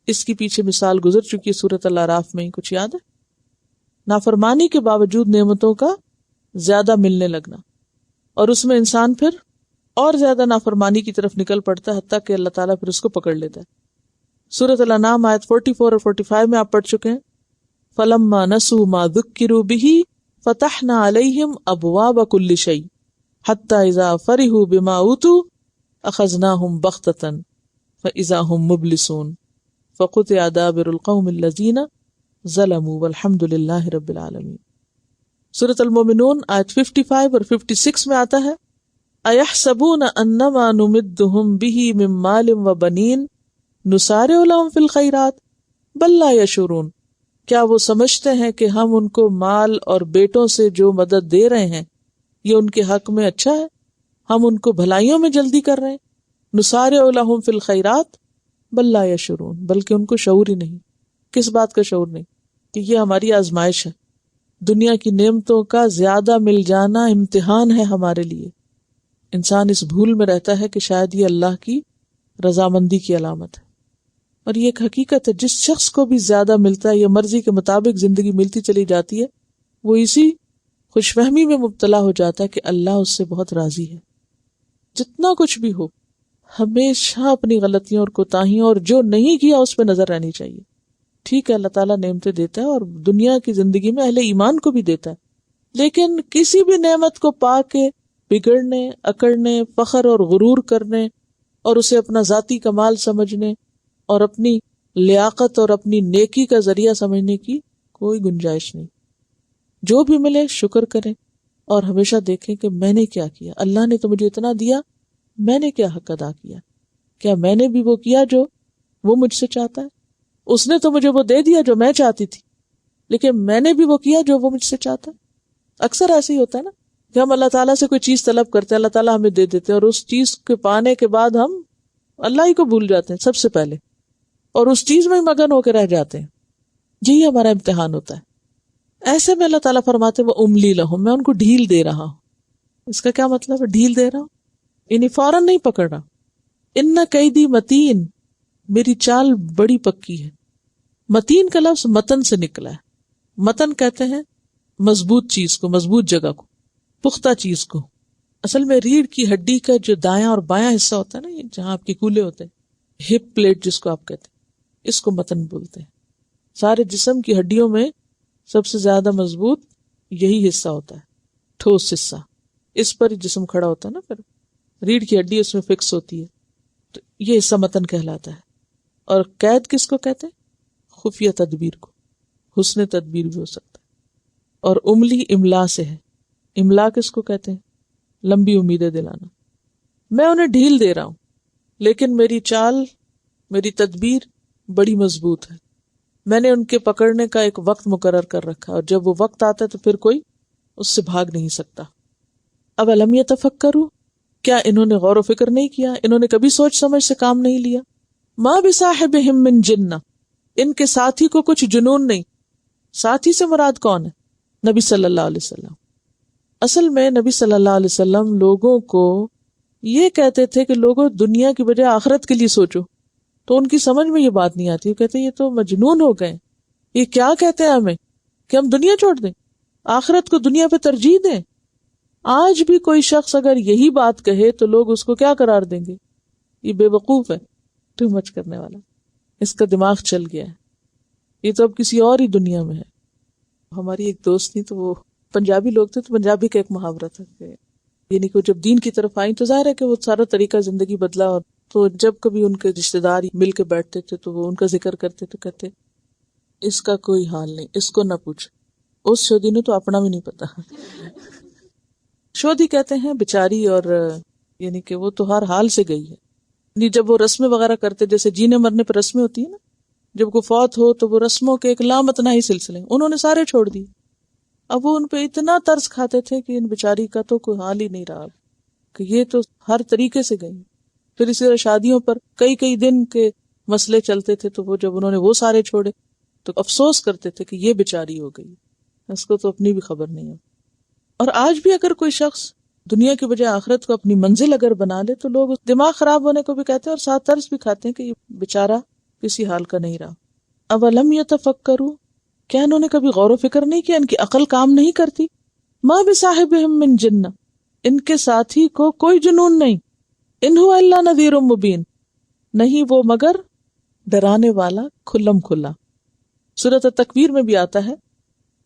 اس کی پیچھے مثال گزر چکی ہے سورۃ الاعراف میں، کچھ یاد ہے؟ نافرمانی کے باوجود نعمتوں کا زیادہ ملنے لگنا، اور اس میں انسان پھر اور زیادہ نافرمانی کی طرف نکل پڑتا ہے، حتیٰ کہ اللہ تعالیٰ پھر اس کو پکڑ لیتا ہے۔ سورۃ الانعام آیت 44 اور 45 میں آپ پڑھ چکے ہیں، فَلَمَّا نَسُوا مَا ذُكِّرُوا بِهِ فَتَحْنَا عَلَيْهِمْ أَبْوَابَ كُلِّ شَيْءٍ حَتَّى إِذَا فَرِحُوا بِمَا أُوتُوا أَخَذْنَاهُمْ بَغْتَةً فَإِذَا هُمْ مُبْلِسُونَ فَقُطِعَ دَابِرُ الْقَوْمِ الَّذِينَ ظَلَمُوا وَالْحَمْدُ لِلَّهِ رَبِّ الْعَالَمِينَ۔ سورۃ المومنون آیت 55 اور 56 میں آتا ہے، أَيَحْسَبُونَ أَنَّمَا نُمِدُّهُمْ بِهِ مِن مَّالٍ وَبَنِينَ نُسَارِعُ لَهُمْ فِي الْخَيْرَاتِ بَل لَّا يَشْعُرُونَ، کیا وہ سمجھتے ہیں کہ ہم ان کو مال اور بیٹوں سے جو مدد دے رہے ہیں یہ ان کے حق میں اچھا ہے، ہم ان کو بھلائیوں میں جلدی کر رہے ہیں۔ نُسَارِعُ لَهُمْ فِي الْخَيْرَاتِ بل لا يشعرون، بلکہ ان کو شعور ہی نہیں۔ کس بات کا شعور نہیں؟ کہ یہ ہماری آزمائش ہے، دنیا کی نعمتوں کا زیادہ مل جانا امتحان ہے ہمارے لیے۔ انسان اس بھول میں رہتا ہے کہ شاید یہ اللہ کی رضامندی کی علامت ہے، اور یہ ایک حقیقت ہے، جس شخص کو بھی زیادہ ملتا ہے یا مرضی کے مطابق زندگی ملتی چلی جاتی ہے، وہ اسی خوش فہمی میں مبتلا ہو جاتا ہے کہ اللہ اس سے بہت راضی ہے۔ جتنا کچھ بھی ہو، ہمیشہ اپنی غلطیوں اور کوتاہیوں اور جو نہیں کیا اس پہ نظر رہنی چاہیے۔ ٹھیک ہے، اللہ تعالیٰ نعمتیں دیتا ہے اور دنیا کی زندگی میں اہل ایمان کو بھی دیتا ہے، لیکن کسی بھی نعمت کو پا کے بگڑنے، اکڑنے، فخر اور غرور کرنے اور اسے اپنا ذاتی کمال سمجھنے اور اپنی لیاقت اور اپنی نیکی کا ذریعہ سمجھنے کی کوئی گنجائش نہیں۔ جو بھی ملے شکر کریں، اور ہمیشہ دیکھیں کہ میں نے کیا کیا، اللہ نے تو مجھے اتنا دیا، میں نے کیا حق ادا کیا، کیا میں نے بھی وہ کیا جو وہ مجھ سے چاہتا ہے؟ اس نے تو مجھے وہ دے دیا جو میں چاہتی تھی، لیکن میں نے بھی وہ کیا جو وہ مجھ سے چاہتا ہے۔ اکثر ایسے ہی ہوتا ہے نا کہ ہم اللہ تعالیٰ سے کوئی چیز طلب کرتے ہیں، اللہ تعالیٰ ہمیں دے دیتے ہیں، اور اس چیز کے پانے کے بعد ہم اللہ ہی کو بھول جاتے ہیں سب سے پہلے، اور اس چیز میں مگن ہو کے رہ جاتے ہیں۔ یہی ہمارا امتحان ہوتا ہے۔ ایسے میں اللہ تعالیٰ فرماتے وہ املی لہم، میں ان کو ڈھیل دے رہا ہوں۔ اس کا کیا مطلب ہے ڈھیل دے رہا ہوں؟ یعنی فوراً نہیں پکڑ رہا۔ ان قیدی متین، میری چال بڑی پکی ہے۔ متین کا لفظ متن سے نکلا ہے۔ متن کہتے ہیں مضبوط چیز کو، مضبوط جگہ کو، پختہ چیز کو۔ اصل میں ریڑھ کی ہڈی کا جو دایاں اور بایاں حصہ ہوتا ہے نا، جہاں آپ کے کولے ہوتے ہیں، ہپ پلیٹ جس کو آپ کہتے ہیں، اس کو متن بولتے ہیں۔ سارے جسم کی ہڈیوں میں سب سے زیادہ مضبوط یہی حصہ ہوتا ہے، ٹھوس حصہ۔ اس پر جسم کھڑا ہوتا ہے نا، پھر ریڑھ کی ہڈی اس میں فکس ہوتی ہے۔ تو یہ حصہ متن کہلاتا ہے. اور قید کس کو کہتے ہیں؟ خفیہ تدبیر کو. حسن تدبیر بھی ہو سکتا ہے. اور املی املا سے ہے. املا کس کو کہتے ہیں؟ لمبی امیدیں دلانا. میں انہیں ڈھیل دے رہا ہوں لیکن میری چال، میری تدبیر بڑی مضبوط ہے. میں نے ان کے پکڑنے کا ایک وقت مقرر کر رکھا اور جب وہ وقت آتا ہے تو پھر کوئی اس سے بھاگ نہیں سکتا. اب الم یتفکروا، کیا انہوں نے غور و فکر نہیں کیا؟ انہوں نے کبھی سوچ سمجھ سے کام نہیں لیا؟ ما بصاحبہم من جنہ، ان کے ساتھی کو کچھ جنون نہیں. ساتھی سے مراد کون ہے؟ نبی صلی اللہ علیہ وسلم. اصل میں نبی صلی اللہ علیہ وسلم لوگوں کو یہ کہتے تھے کہ لوگوں دنیا کی بجائے آخرت کے لیے سوچو. تو ان کی سمجھ میں یہ بات نہیں آتی. وہ کہتے ہیں یہ تو مجنون ہو گئے، یہ کیا کہتے ہیں ہمیں کہ ہم دنیا چھوڑ دیں، آخرت کو دنیا پہ ترجیح دیں. آج بھی کوئی شخص اگر یہی بات کہے تو لوگ اس کو کیا قرار دیں گے؟ یہ بے وقوف ہے، ٹو مچ کرنے والا، اس کا دماغ چل گیا ہے، یہ تو اب کسی اور ہی دنیا میں ہے. ہماری ایک دوست تھی تو وہ پنجابی لوگ تھے، تو پنجابی کا ایک محاورہ تھا کہ یعنی کہ جب دین کی طرف آئیں تو ظاہر ہے کہ وہ سارا طریقہ زندگی بدلا. اور تو جب کبھی ان کے رشتے دار مل کے بیٹھتے تھے تو وہ ان کا ذکر کرتے تو کہتے اس کا کوئی حال نہیں، اس کو نہ پوچھ، اس شودی نے تو اپنا بھی نہیں پتا. شودی کہتے ہیں بیچاری، اور یعنی کہ وہ تو ہر حال سے گئی ہے. یعنی جب وہ رسمیں وغیرہ کرتے، جیسے جینے مرنے پہ رسمیں ہوتی ہیں نا، جب کوئی فوت ہو تو وہ رسموں کے ایک لامتناہی سلسلے انہوں نے سارے چھوڑ دیے. اب وہ ان پہ اتنا ترس کھاتے تھے کہ ان بیچاری کا تو کوئی حال ہی نہیں رہا کہ یہ تو ہر طریقے سے گئی. پھر اسی طرح شادیوں پر کئی دن کے مسئلے چلتے تھے، تو وہ جب انہوں نے وہ سارے چھوڑے تو افسوس کرتے تھے کہ یہ بیچاری ہو گئی، اس کو تو اپنی بھی خبر نہیں ہے. اور آج بھی اگر کوئی شخص دنیا کی بجائے آخرت کو اپنی منزل اگر بنا لے تو لوگ دماغ خراب ہونے کو بھی کہتے ہیں اور ساتھ ترس بھی کھاتے ہیں کہ یہ بیچارہ کسی حال کا نہیں رہا. اولم یتفکروا، کیا انہوں نے کبھی غور و فکر نہیں کیا؟ ان کی عقل کام نہیں کرتی؟ ما بصاحبہم من جنہ، ان کے ساتھی کو کوئی جنون نہیں. ان ہوا الا نذیر مبین، نہیں وہ مگر ڈرانے والا کھلم کھلا. سورۃ التکویر میں بھی آتا ہے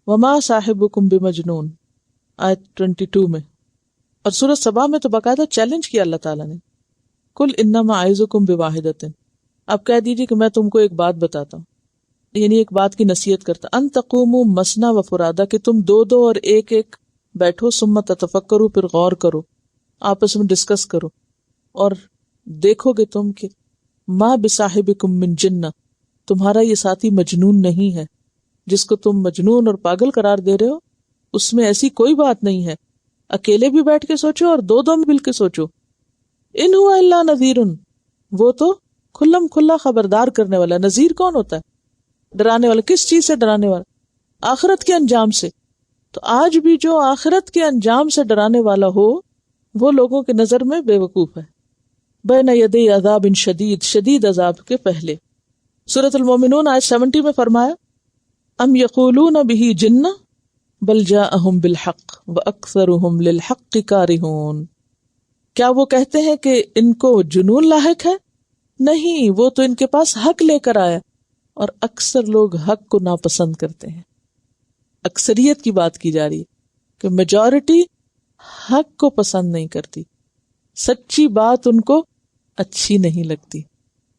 وما صاحبکم بمجنون، آیت 22 میں. اور سورۃ سبا میں تو باقاعدہ چیلنج کیا اللہ تعالیٰ نے، قل انما اعظکم بواحدۃ، اب کہہ دیجیے کہ میں تم کو ایک بات بتاتا ہوں، یعنی ایک بات کی نصیحت کرتا، ان تقوموا مثنی و فرادا، کہ تم دو دو اور ایک ایک بیٹھو، ثم تتفکروا، پھر غور کرو، آپس میں ڈسکس کرو، اور دیکھو گے تم کہ ما بصاحبکم من جنہ، تمہارا یہ ساتھی مجنون نہیں ہے. جس کو تم مجنون اور پاگل قرار دے رہے ہو اس میں ایسی کوئی بات نہیں ہے. اکیلے بھی بیٹھ کے سوچو اور دو دو مل کے سوچو. ان ہوا الا نذیر، وہ تو کھلم کھلا خبردار کرنے والا. نذیر کون ہوتا ہے؟ ڈرانے والا. کس چیز سے ڈرانے والا؟ آخرت کے انجام سے. تو آج بھی جو آخرت کے انجام سے ڈرانے والا ہو وہ لوگوں کے نظر میں بے وقوف ہے. بین یدی عذاب شدید، شدید عذاب کے پہلے. سورۃ المومنون آیت 70 میں فرمایا ام یقولون بہ جنہ بل جاءہم بالحق واکثرہم للحق کارہون، کیا وہ کہتے ہیں کہ ان کو جنون لاحق ہے؟ نہیں، وہ تو ان کے پاس حق لے کر آیا اور اکثر لوگ حق کو ناپسند کرتے ہیں. اکثریت کی بات کی جا رہی ہے کہ میجورٹی حق کو پسند نہیں کرتی، سچی بات ان کو اچھی نہیں لگتی،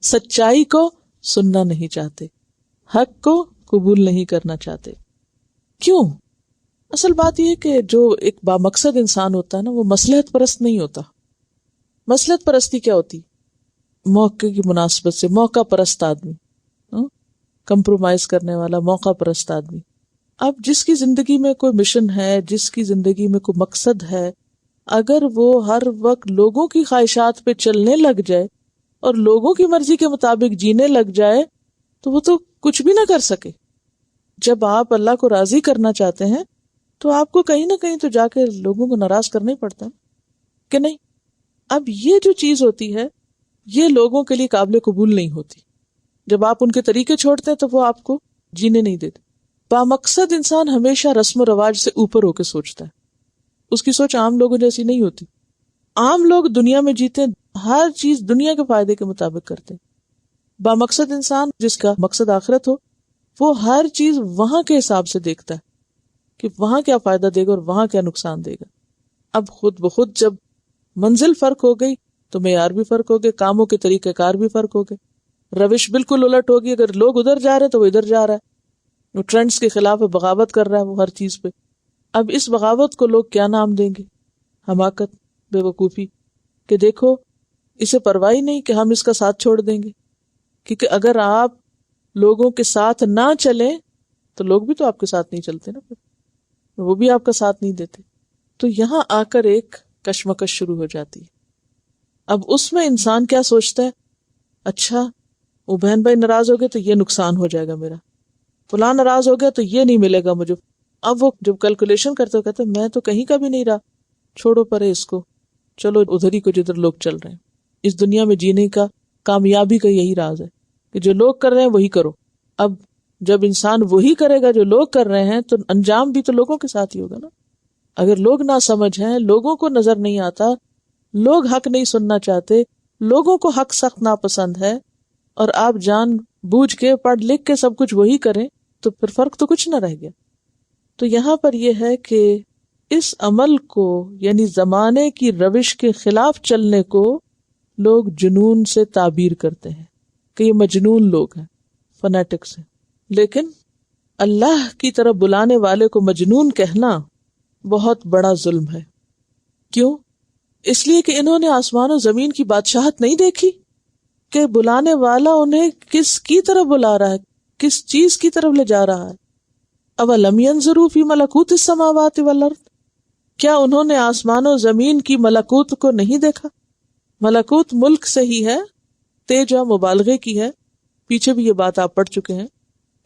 سچائی کو سننا نہیں چاہتے، حق کو قبول نہیں کرنا چاہتے. کیوں؟ اصل بات یہ ہے کہ جو ایک بامقصد انسان ہوتا ہے نا، وہ مصلحت پرست نہیں ہوتا. مصلحت پرستی کیا ہوتی؟ موقع کی مناسبت سے موقع پرست آدمی، کمپرومائز کرنے والا موقع پرست آدمی. اب جس کی زندگی میں کوئی مشن ہے، جس کی زندگی میں کوئی مقصد ہے، اگر وہ ہر وقت لوگوں کی خواہشات پہ چلنے لگ جائے اور لوگوں کی مرضی کے مطابق جینے لگ جائے تو وہ تو کچھ بھی نہ کر سکے. جب آپ اللہ کو راضی کرنا چاہتے ہیں تو آپ کو کہیں نہ کہیں تو جا کے لوگوں کو ناراض کرنا ہی پڑتا ہے کہ نہیں. اب یہ جو چیز ہوتی ہے یہ لوگوں کے لیے قابل قبول نہیں ہوتی. جب آپ ان کے طریقے چھوڑتے ہیں تو وہ آپ کو جینے نہیں دیتے. بامقصد انسان ہمیشہ رسم و رواج سے اوپر ہو کے سوچتا ہے، اس کی سوچ عام لوگوں جیسی نہیں ہوتی. عام لوگ دنیا میں جیتے ہیں، ہر چیز دنیا کے فائدے کے مطابق کرتے ہیں. بامقصد انسان جس کا مقصد آخرت ہو وہ ہر چیز وہاں کے حساب سے دیکھتا ہے کہ وہاں کیا فائدہ دے گا اور وہاں کیا نقصان دے گا. اب خود بخود جب منزل فرق ہو گئی تو معیار بھی فرق ہوگے، کاموں کے طریقہ کار بھی فرق ہوگے، روش بالکل الٹ ہوگی. اگر لوگ ادھر جا رہے ہیں تو وہ ادھر جا رہا ہے، وہ ٹرینڈز کے خلاف بغاوت کر رہا ہے وہ ہر چیز پہ. اب اس بغاوت کو لوگ کیا نام دیں گے؟ حماقت، بے وقوفی، کہ دیکھو اسے پرواہ نہیں کہ ہم اس کا ساتھ چھوڑ دیں گے. کیونکہ اگر آپ لوگوں کے ساتھ نہ چلیں تو لوگ بھی تو آپ کے ساتھ نہیں چلتے نا، پھر وہ بھی آپ کا ساتھ نہیں دیتے. تو یہاں آ کر ایک کشمکش شروع ہو جاتی ہے. اب اس میں انسان کیا سوچتا ہے، اچھا وہ بہن بھائی ناراض ہو گئے تو یہ نقصان ہو جائے گا میرا، فلاں ناراض ہو گیا تو یہ نہیں ملے گا مجھے. اب وہ جب کیلکولیشن کرتے کہتے میں تو کہیں کا بھی نہیں رہا، چھوڑو پرے اس کو، چلو ادھر ہی کو جدھر لوگ چل رہے ہیں. اس دنیا میں جینے کا، کامیابی کا یہی راز ہے کہ جو لوگ کر رہے ہیں وہی کرو. اب جب انسان وہی کرے گا جو لوگ کر رہے ہیں تو انجام بھی تو لوگوں کے ساتھ ہی ہوگا نا. اگر لوگ نہ سمجھ ہیں، لوگوں کو نظر نہیں آتا، لوگ حق نہیں سننا چاہتے، لوگوں کو حق سخت ناپسند ہے، اور آپ جان بوجھ کے پڑھ لکھ کے سب کچھ وہی کریں تو پھر فرق تو کچھ نہ رہ گیا. تو یہاں پر یہ ہے کہ اس عمل کو، یعنی زمانے کی روش کے خلاف چلنے کو لوگ جنون سے تعبیر کرتے ہیں کہ یہ مجنون لوگ ہیں، فنیٹکس ہیں. لیکن اللہ کی طرف بلانے والے کو مجنون کہنا بہت بڑا ظلم ہے. کیوں؟ اس لیے کہ انہوں نے آسمان و زمین کی بادشاہت نہیں دیکھی کہ بلانے والا انہیں کس کی طرف بلا رہا ہے، کس چیز کی طرف لے جا رہا ہے. اولم ينظروا فی ملکوت السماوات والارض، کیا انہوں نے آسمان و زمین کی ملکوت کو نہیں دیکھا؟ ملکوت ملک سے ہی ہے، تیجا مبالغے کی ہے، پیچھے بھی یہ بات آپ پڑھ چکے ہیں.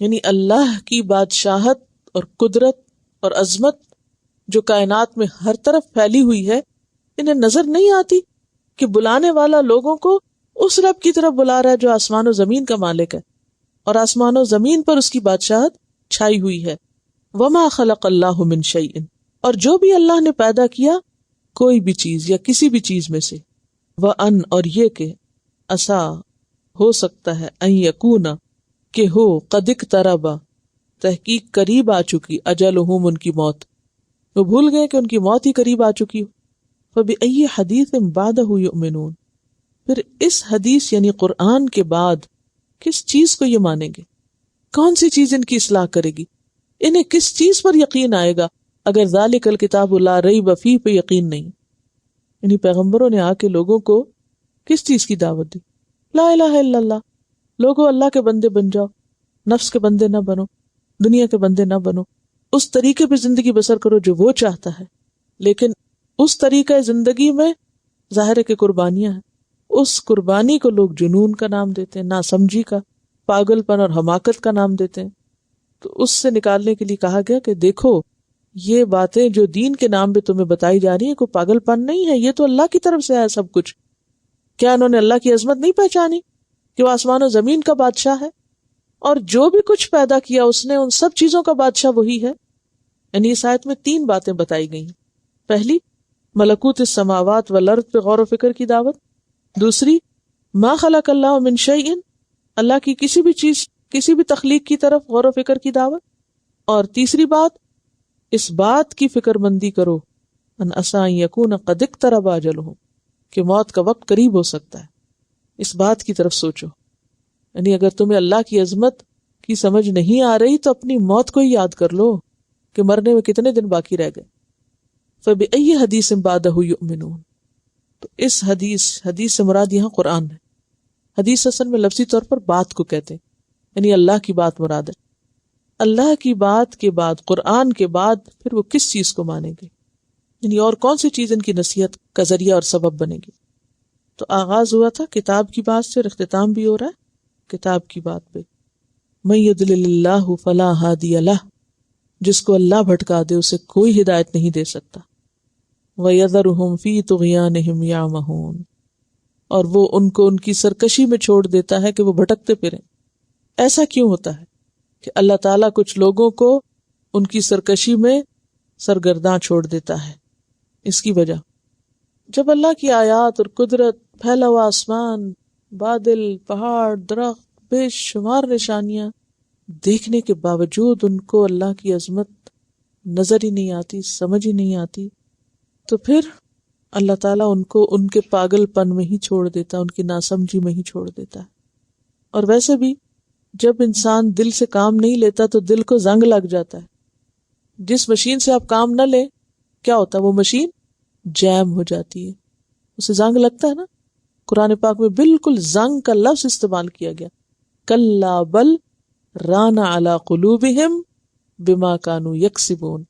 یعنی اللہ کی بادشاہت اور قدرت اور عظمت جو کائنات میں ہر طرف پھیلی ہوئی ہے، انہیں نظر نہیں آتی کہ بلانے والا لوگوں کو اس رب کی طرف بلا رہا ہے جو آسمان و زمین کا مالک ہے، اور آسمان و زمین پر اس کی بادشاہت چھائی ہوئی ہے. وما خلق اللہ من شیء، اور جو بھی اللہ نے پیدا کیا کوئی بھی چیز یا کسی بھی چیز میں سے، وان، اور یہ کہ عسا، ہو سکتا ہے، ان یکون، کہ ہو، قد اقترب، تحقیق قریب آ چکی، اجلہم، ان کی موت، وہ بھول گئے کہ ان کی موت ہی قریب آ چکی ہو. فبأی حدیث بعدہ یؤمنون، پھر اس حدیث یعنی قرآن کے بعد کس چیز کو یہ مانیں گے؟ کون سی چیز ان کی اصلاح کرے گی؟ انہیں کس چیز پر یقین آئے گا اگر ذالک الکتاب لا ریب فیہ پہ یقین نہیں؟ یعنی پیغمبروں نے آ کے لوگوں کو کس چیز کی دعوت دی؟ لا الہ الا اللہ، لوگوں اللہ کے بندے بن جاؤ، نفس کے بندے نہ بنو، دنیا کے بندے نہ بنو، اس طریقے پہ زندگی بسر کرو جو وہ چاہتا ہے. لیکن اس طریقہ زندگی میں ظاہر ہے کہ قربانیاں ہیں، اس قربانی کو لوگ جنون کا نام دیتے ہیں، ناسمجھی کا، پاگل پن اور حماقت کا نام دیتے ہیں. تو اس سے نکالنے کے لیے کہا گیا کہ دیکھو یہ باتیں جو دین کے نام پہ تمہیں بتائی جا رہی ہیں کوئی پاگل پن نہیں ہے، یہ تو اللہ کی طرف سے ہے سب کچھ. کیا انہوں نے اللہ کی عظمت نہیں پہچانی کہ وہ آسمان و زمین کا بادشاہ ہے، اور جو بھی کچھ پیدا کیا اس نے ان سب چیزوں کا بادشاہ وہی ہے. یعنی اس آیت میں 3 باتیں بتائی گئی ہیں. پہلی، ملکوت السماوات والارض پہ غور و فکر کی دعوت. دوسری، ما خلق اللہ من شیء، اللہ کی کسی بھی چیز، کسی بھی تخلیق کی طرف غور و فکر کی دعوت. اور تیسری بات، اس بات کی فکر مندی کرو ان عسیٰ ان یکون قد اقترب اجلہم، کہ موت کا وقت قریب ہو سکتا ہے. اس بات کی طرف سوچو. یعنی اگر تمہیں اللہ کی عظمت کی سمجھ نہیں آ رہی تو اپنی موت کو ہی یاد کر لو کہ مرنے میں کتنے دن باقی رہ گئے. فبأی حدیث بعدہ یؤمنون، تو اس حدیث سے مراد یہاں قرآن ہے. حدیث اصل میں لفظی طور پر بات کو کہتے ہیں، یعنی اللہ کی بات مراد ہے. اللہ کی بات کے بعد، قرآن کے بعد پھر وہ کس چیز کو مانیں گے؟ یعنی اور کون سی چیز ان کی نصیحت کا ذریعہ اور سبب بنے گی؟ تو آغاز ہوا تھا کتاب کی بات سے اور اختتام بھی ہو رہا ہے کتاب کی بات پہ. من یضلل اللہ فلا ہادی لہ، جس کو اللہ بھٹکا دے اسے کوئی ہدایت نہیں دے سکتا. وَيَذَرُهُمْ فِي طُغْيَانِهِمْ يَعْمَهُونَ، اور وہ ان کو ان کی سرکشی میں چھوڑ دیتا ہے کہ وہ بھٹکتے پھریں. ایسا کیوں ہوتا ہے کہ اللہ تعالیٰ کچھ لوگوں کو ان کی سرکشی میں سرگرداں چھوڑ دیتا ہے؟ اس کی وجہ، جب اللہ کی آیات اور قدرت، پھیلا ہوا آسمان، بادل، پہاڑ، درخت، بے شمار نشانیاں دیکھنے کے باوجود ان کو اللہ کی عظمت نظر ہی نہیں آتی، سمجھ ہی نہیں آتی، تو پھر اللہ تعالیٰ ان کو ان کے پاگل پن میں ہی چھوڑ دیتا ہے، ان کی ناسمجھی میں ہی چھوڑ دیتا ہے. اور ویسے بھی جب انسان دل سے کام نہیں لیتا تو دل کو زنگ لگ جاتا ہے. جس مشین سے آپ کام نہ لیں کیا ہوتا ہے، وہ مشین جیم ہو جاتی ہے، اسے زنگ لگتا ہے نا. قرآن پاک میں بالکل زنگ کا لفظ استعمال کیا گیا، کلا بل ران علی قلوبہم بما کانوا یکسبون،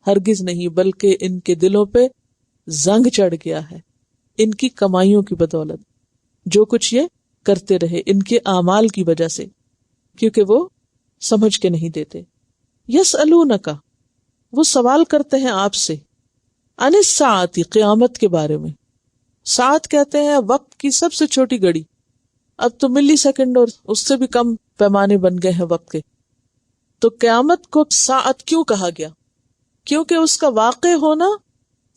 ہرگز نہیں بلکہ ان کے دلوں پہ زنگ چڑھ گیا ہے ان کی کمائیوں کی بدولت، جو کچھ یہ کرتے رہے ان کے اعمال کی وجہ سے، کیونکہ وہ سمجھ کے نہیں دیتے. یسألونک، وہ سوال کرتے ہیں آپ سے، عن الساعۃ، قیامت کے بارے میں. ساعت کہتے ہیں وقت کی سب سے چھوٹی گھڑی. اب تو ملی سیکنڈ اور اس سے بھی کم پیمانے بن گئے ہیں وقت کے. تو قیامت کو ساعت کیوں کہا گیا؟ کیونکہ اس کا واقع ہونا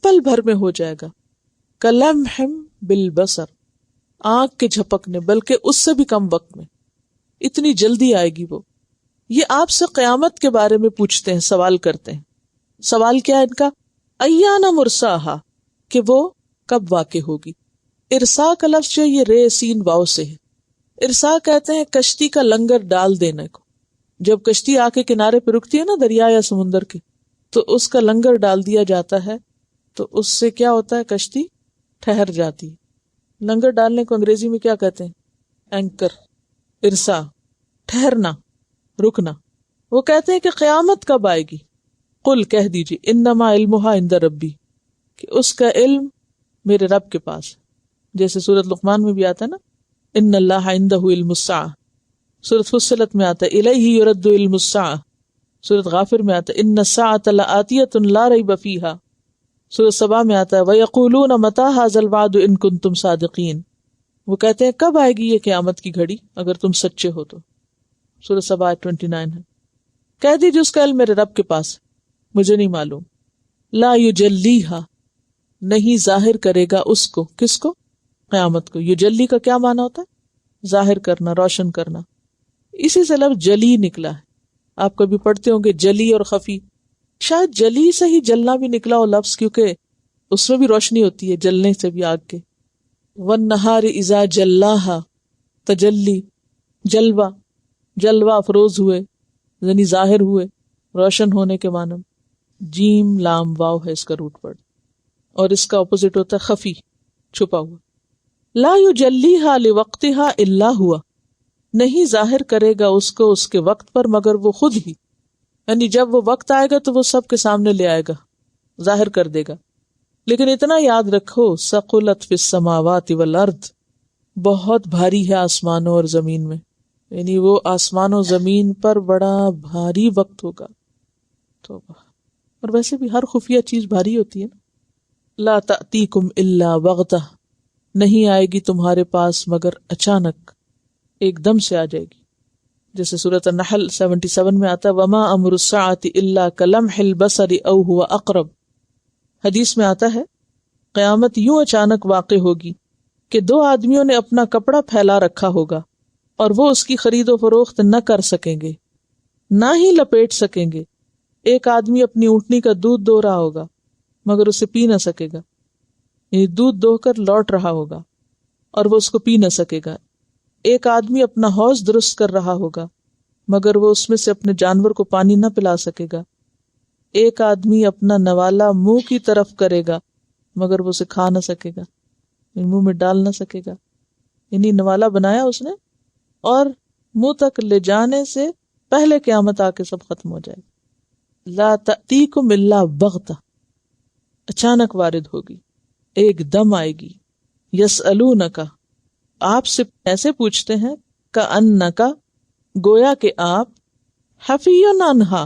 پل بھر میں ہو جائے گا، کلمح بالبصر، آنکھ کے جھپکنے، بلکہ اس سے بھی کم وقت میں، اتنی جلدی آئے گی وہ. یہ آپ سے قیامت کے بارے میں پوچھتے ہیں، سوال کرتے ہیں. سوال کیا ہے ان کا؟ ایان مرساہا، کہ وہ کب واقع ہوگی. ارسا کا لفظ جو یہ رے سین واو سے ہے. ارسا کہتے ہیں کشتی کا لنگر ڈال دینے کو. جب کشتی آ کے کنارے پہ رکتی ہے نا دریا یا سمندر کے، تو اس کا لنگر ڈال دیا جاتا ہے، تو اس سے کیا ہوتا ہے، کشتی ٹھہر جاتی ہے. لنگر ڈالنے کو انگریزی میں کیا کہتے ہیں؟ اینکر. ارسا ٹھہرنا، رکنا. وہ کہتے ہیں کہ قیامت کب آئے گی؟ قل کہہ دیجیے، انما علمها عند ربی، کہ اس کا علم میرے رب کے پاس ہے. جیسے سورۃ لقمان میں بھی آتا ہے نا، ان اللہ عندہ علم الساعہ. سورۃ فصلت میں آتا ہے الیہ یرد علم الساعہ. سورۃ غافر میں آتا ہے ان الساعۃ لآتیۃ لا ریب فیہا. سورۃ سبا میں آتا ہے وَيَقُولُونَ مَتَىٰ هَٰذَا الْوَعْدُ إِن كُنتُمْ صَادِقِينَ. وہ کہتے ہیں کب آئے گی یہ قیامت کی گھڑی اگر تم سچے ہو تو. سورۃ سبا 29 ہے. کہہ دیجیے اس کا علم میرے رب کے پاس، مجھے نہیں معلوم. لا یجلیہا، نہیں ظاہر کرے گا اس کو. کس کو؟ قیامت کو. یجلی کا کیا معنی ہوتا ہے؟ ظاہر کرنا، روشن کرنا. اسی سے لفظ جلی نکلا ہے. آپ کبھی پڑھتے ہوں گے جلی اور خفی. شاید جلی سے ہی جلنا بھی نکلا ہو لفظ، کیونکہ اس میں بھی روشنی ہوتی ہے جلنے سے بھی آگ کے. والنہار اذا جلاہا، تجلی، جلوہ، جلوہ افروز ہوئے یعنی ظاہر ہوئے، روشن ہونے کے معنی. جیم لام واو ہے اس کا روٹ ورڈ، اور اس کا اپوزٹ ہوتا ہے خفی، چھپا ہوا. لا یجلیہا لوقتہا الا ہوا، نہیں ظاہر کرے گا اس کو اس کے وقت پر مگر وہ خود ہی. یعنی جب وہ وقت آئے گا تو وہ سب کے سامنے لے آئے گا، ظاہر کر دے گا. لیکن اتنا یاد رکھو، ثقلت فی السماوات والارض، بہت بھاری ہے آسمانوں اور زمین میں. یعنی وہ آسمان و زمین پر بڑا بھاری وقت ہوگا. توبہ. اور ویسے بھی ہر خفیہ چیز بھاری ہوتی ہے نا. لا تأتیکم الا بغتہ، نہیں آئے گی تمہارے پاس مگر اچانک، ایک دم سے آ جائے گی. جیسے سورۃ النحل 77 میں آتا ہے وما امر الساعۃ الا کلمح البصر او هو اقرب. حدیث میں آتا ہے قیامت یوں اچانک واقع ہوگی کہ دو آدمیوں نے اپنا کپڑا پھیلا رکھا ہوگا اور وہ اس کی خرید و فروخت نہ کر سکیں گے، نہ ہی لپیٹ سکیں گے. ایک آدمی اپنی اونٹنی کا دودھ دو رہا ہوگا مگر اسے پی نہ سکے گا، یعنی دودھ دو کر لوٹ رہا ہوگا اور وہ اس کو پی نہ سکے گا. ایک آدمی اپنا حوض درست کر رہا ہوگا مگر وہ اس میں سے اپنے جانور کو پانی نہ پلا سکے گا. ایک آدمی اپنا نوالا منہ کی طرف کرے گا مگر وہ اسے کھا نہ سکے گا، منہ میں ڈال نہ سکے گا. یعنی نوالا بنایا اس نے اور منہ تک لے جانے سے پہلے قیامت آ کے سب ختم ہو جائے. لا تأتیکم الا بغتہ، اچانک وارد ہوگی، ایک دم آئے گی. یسألونک، آپ سے ایسے پوچھتے ہیں، کأنک، گویا کہ آپ، حفی عنہا،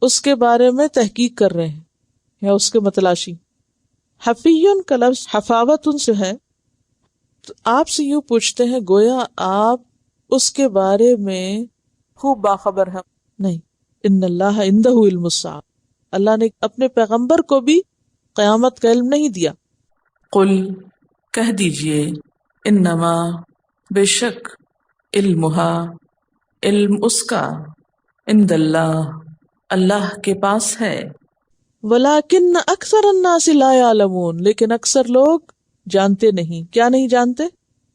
اس کے بارے میں تحقیق کر رہے ہیں یا اس کے متلاشی. حفیٌ کا لفظ حفاوت سے ہے، تو آپ سے یوں پوچھتے ہیں گویا آپ اس کے بارے میں خوب باخبر ہیں. نہیں، ان اللہ عندہ علم الساعہ، اللہ نے اپنے پیغمبر کو بھی قیامت کا علم نہیں دیا. قل کہہ دیجئے، انما بے شک، علمها علم اس کا، عند اللہ اللہ کے پاس ہے. وَلَكِنَّ أَكْثَرَ النَّاسِ لَا يَعْلَمُونَ، لیکن اکثر لوگ جانتے نہیں. کیا نہیں جانتے؟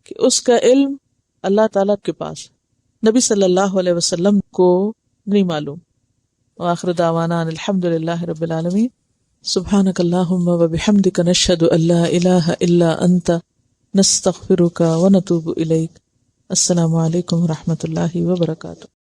کہ اس کا علم اللہ تعالیٰ کے پاس، نبی صلی اللہ علیہ وسلم کو نہیں معلوم. وآخر دعوانا ان الحمد للہ رب العالمین. سبحانک اللہم وبحمدک نشہد ان لا الہ الا انت نستغفرک ونتوب الیک. السلام علیکم ورحمۃ اللہ وبرکاتہ.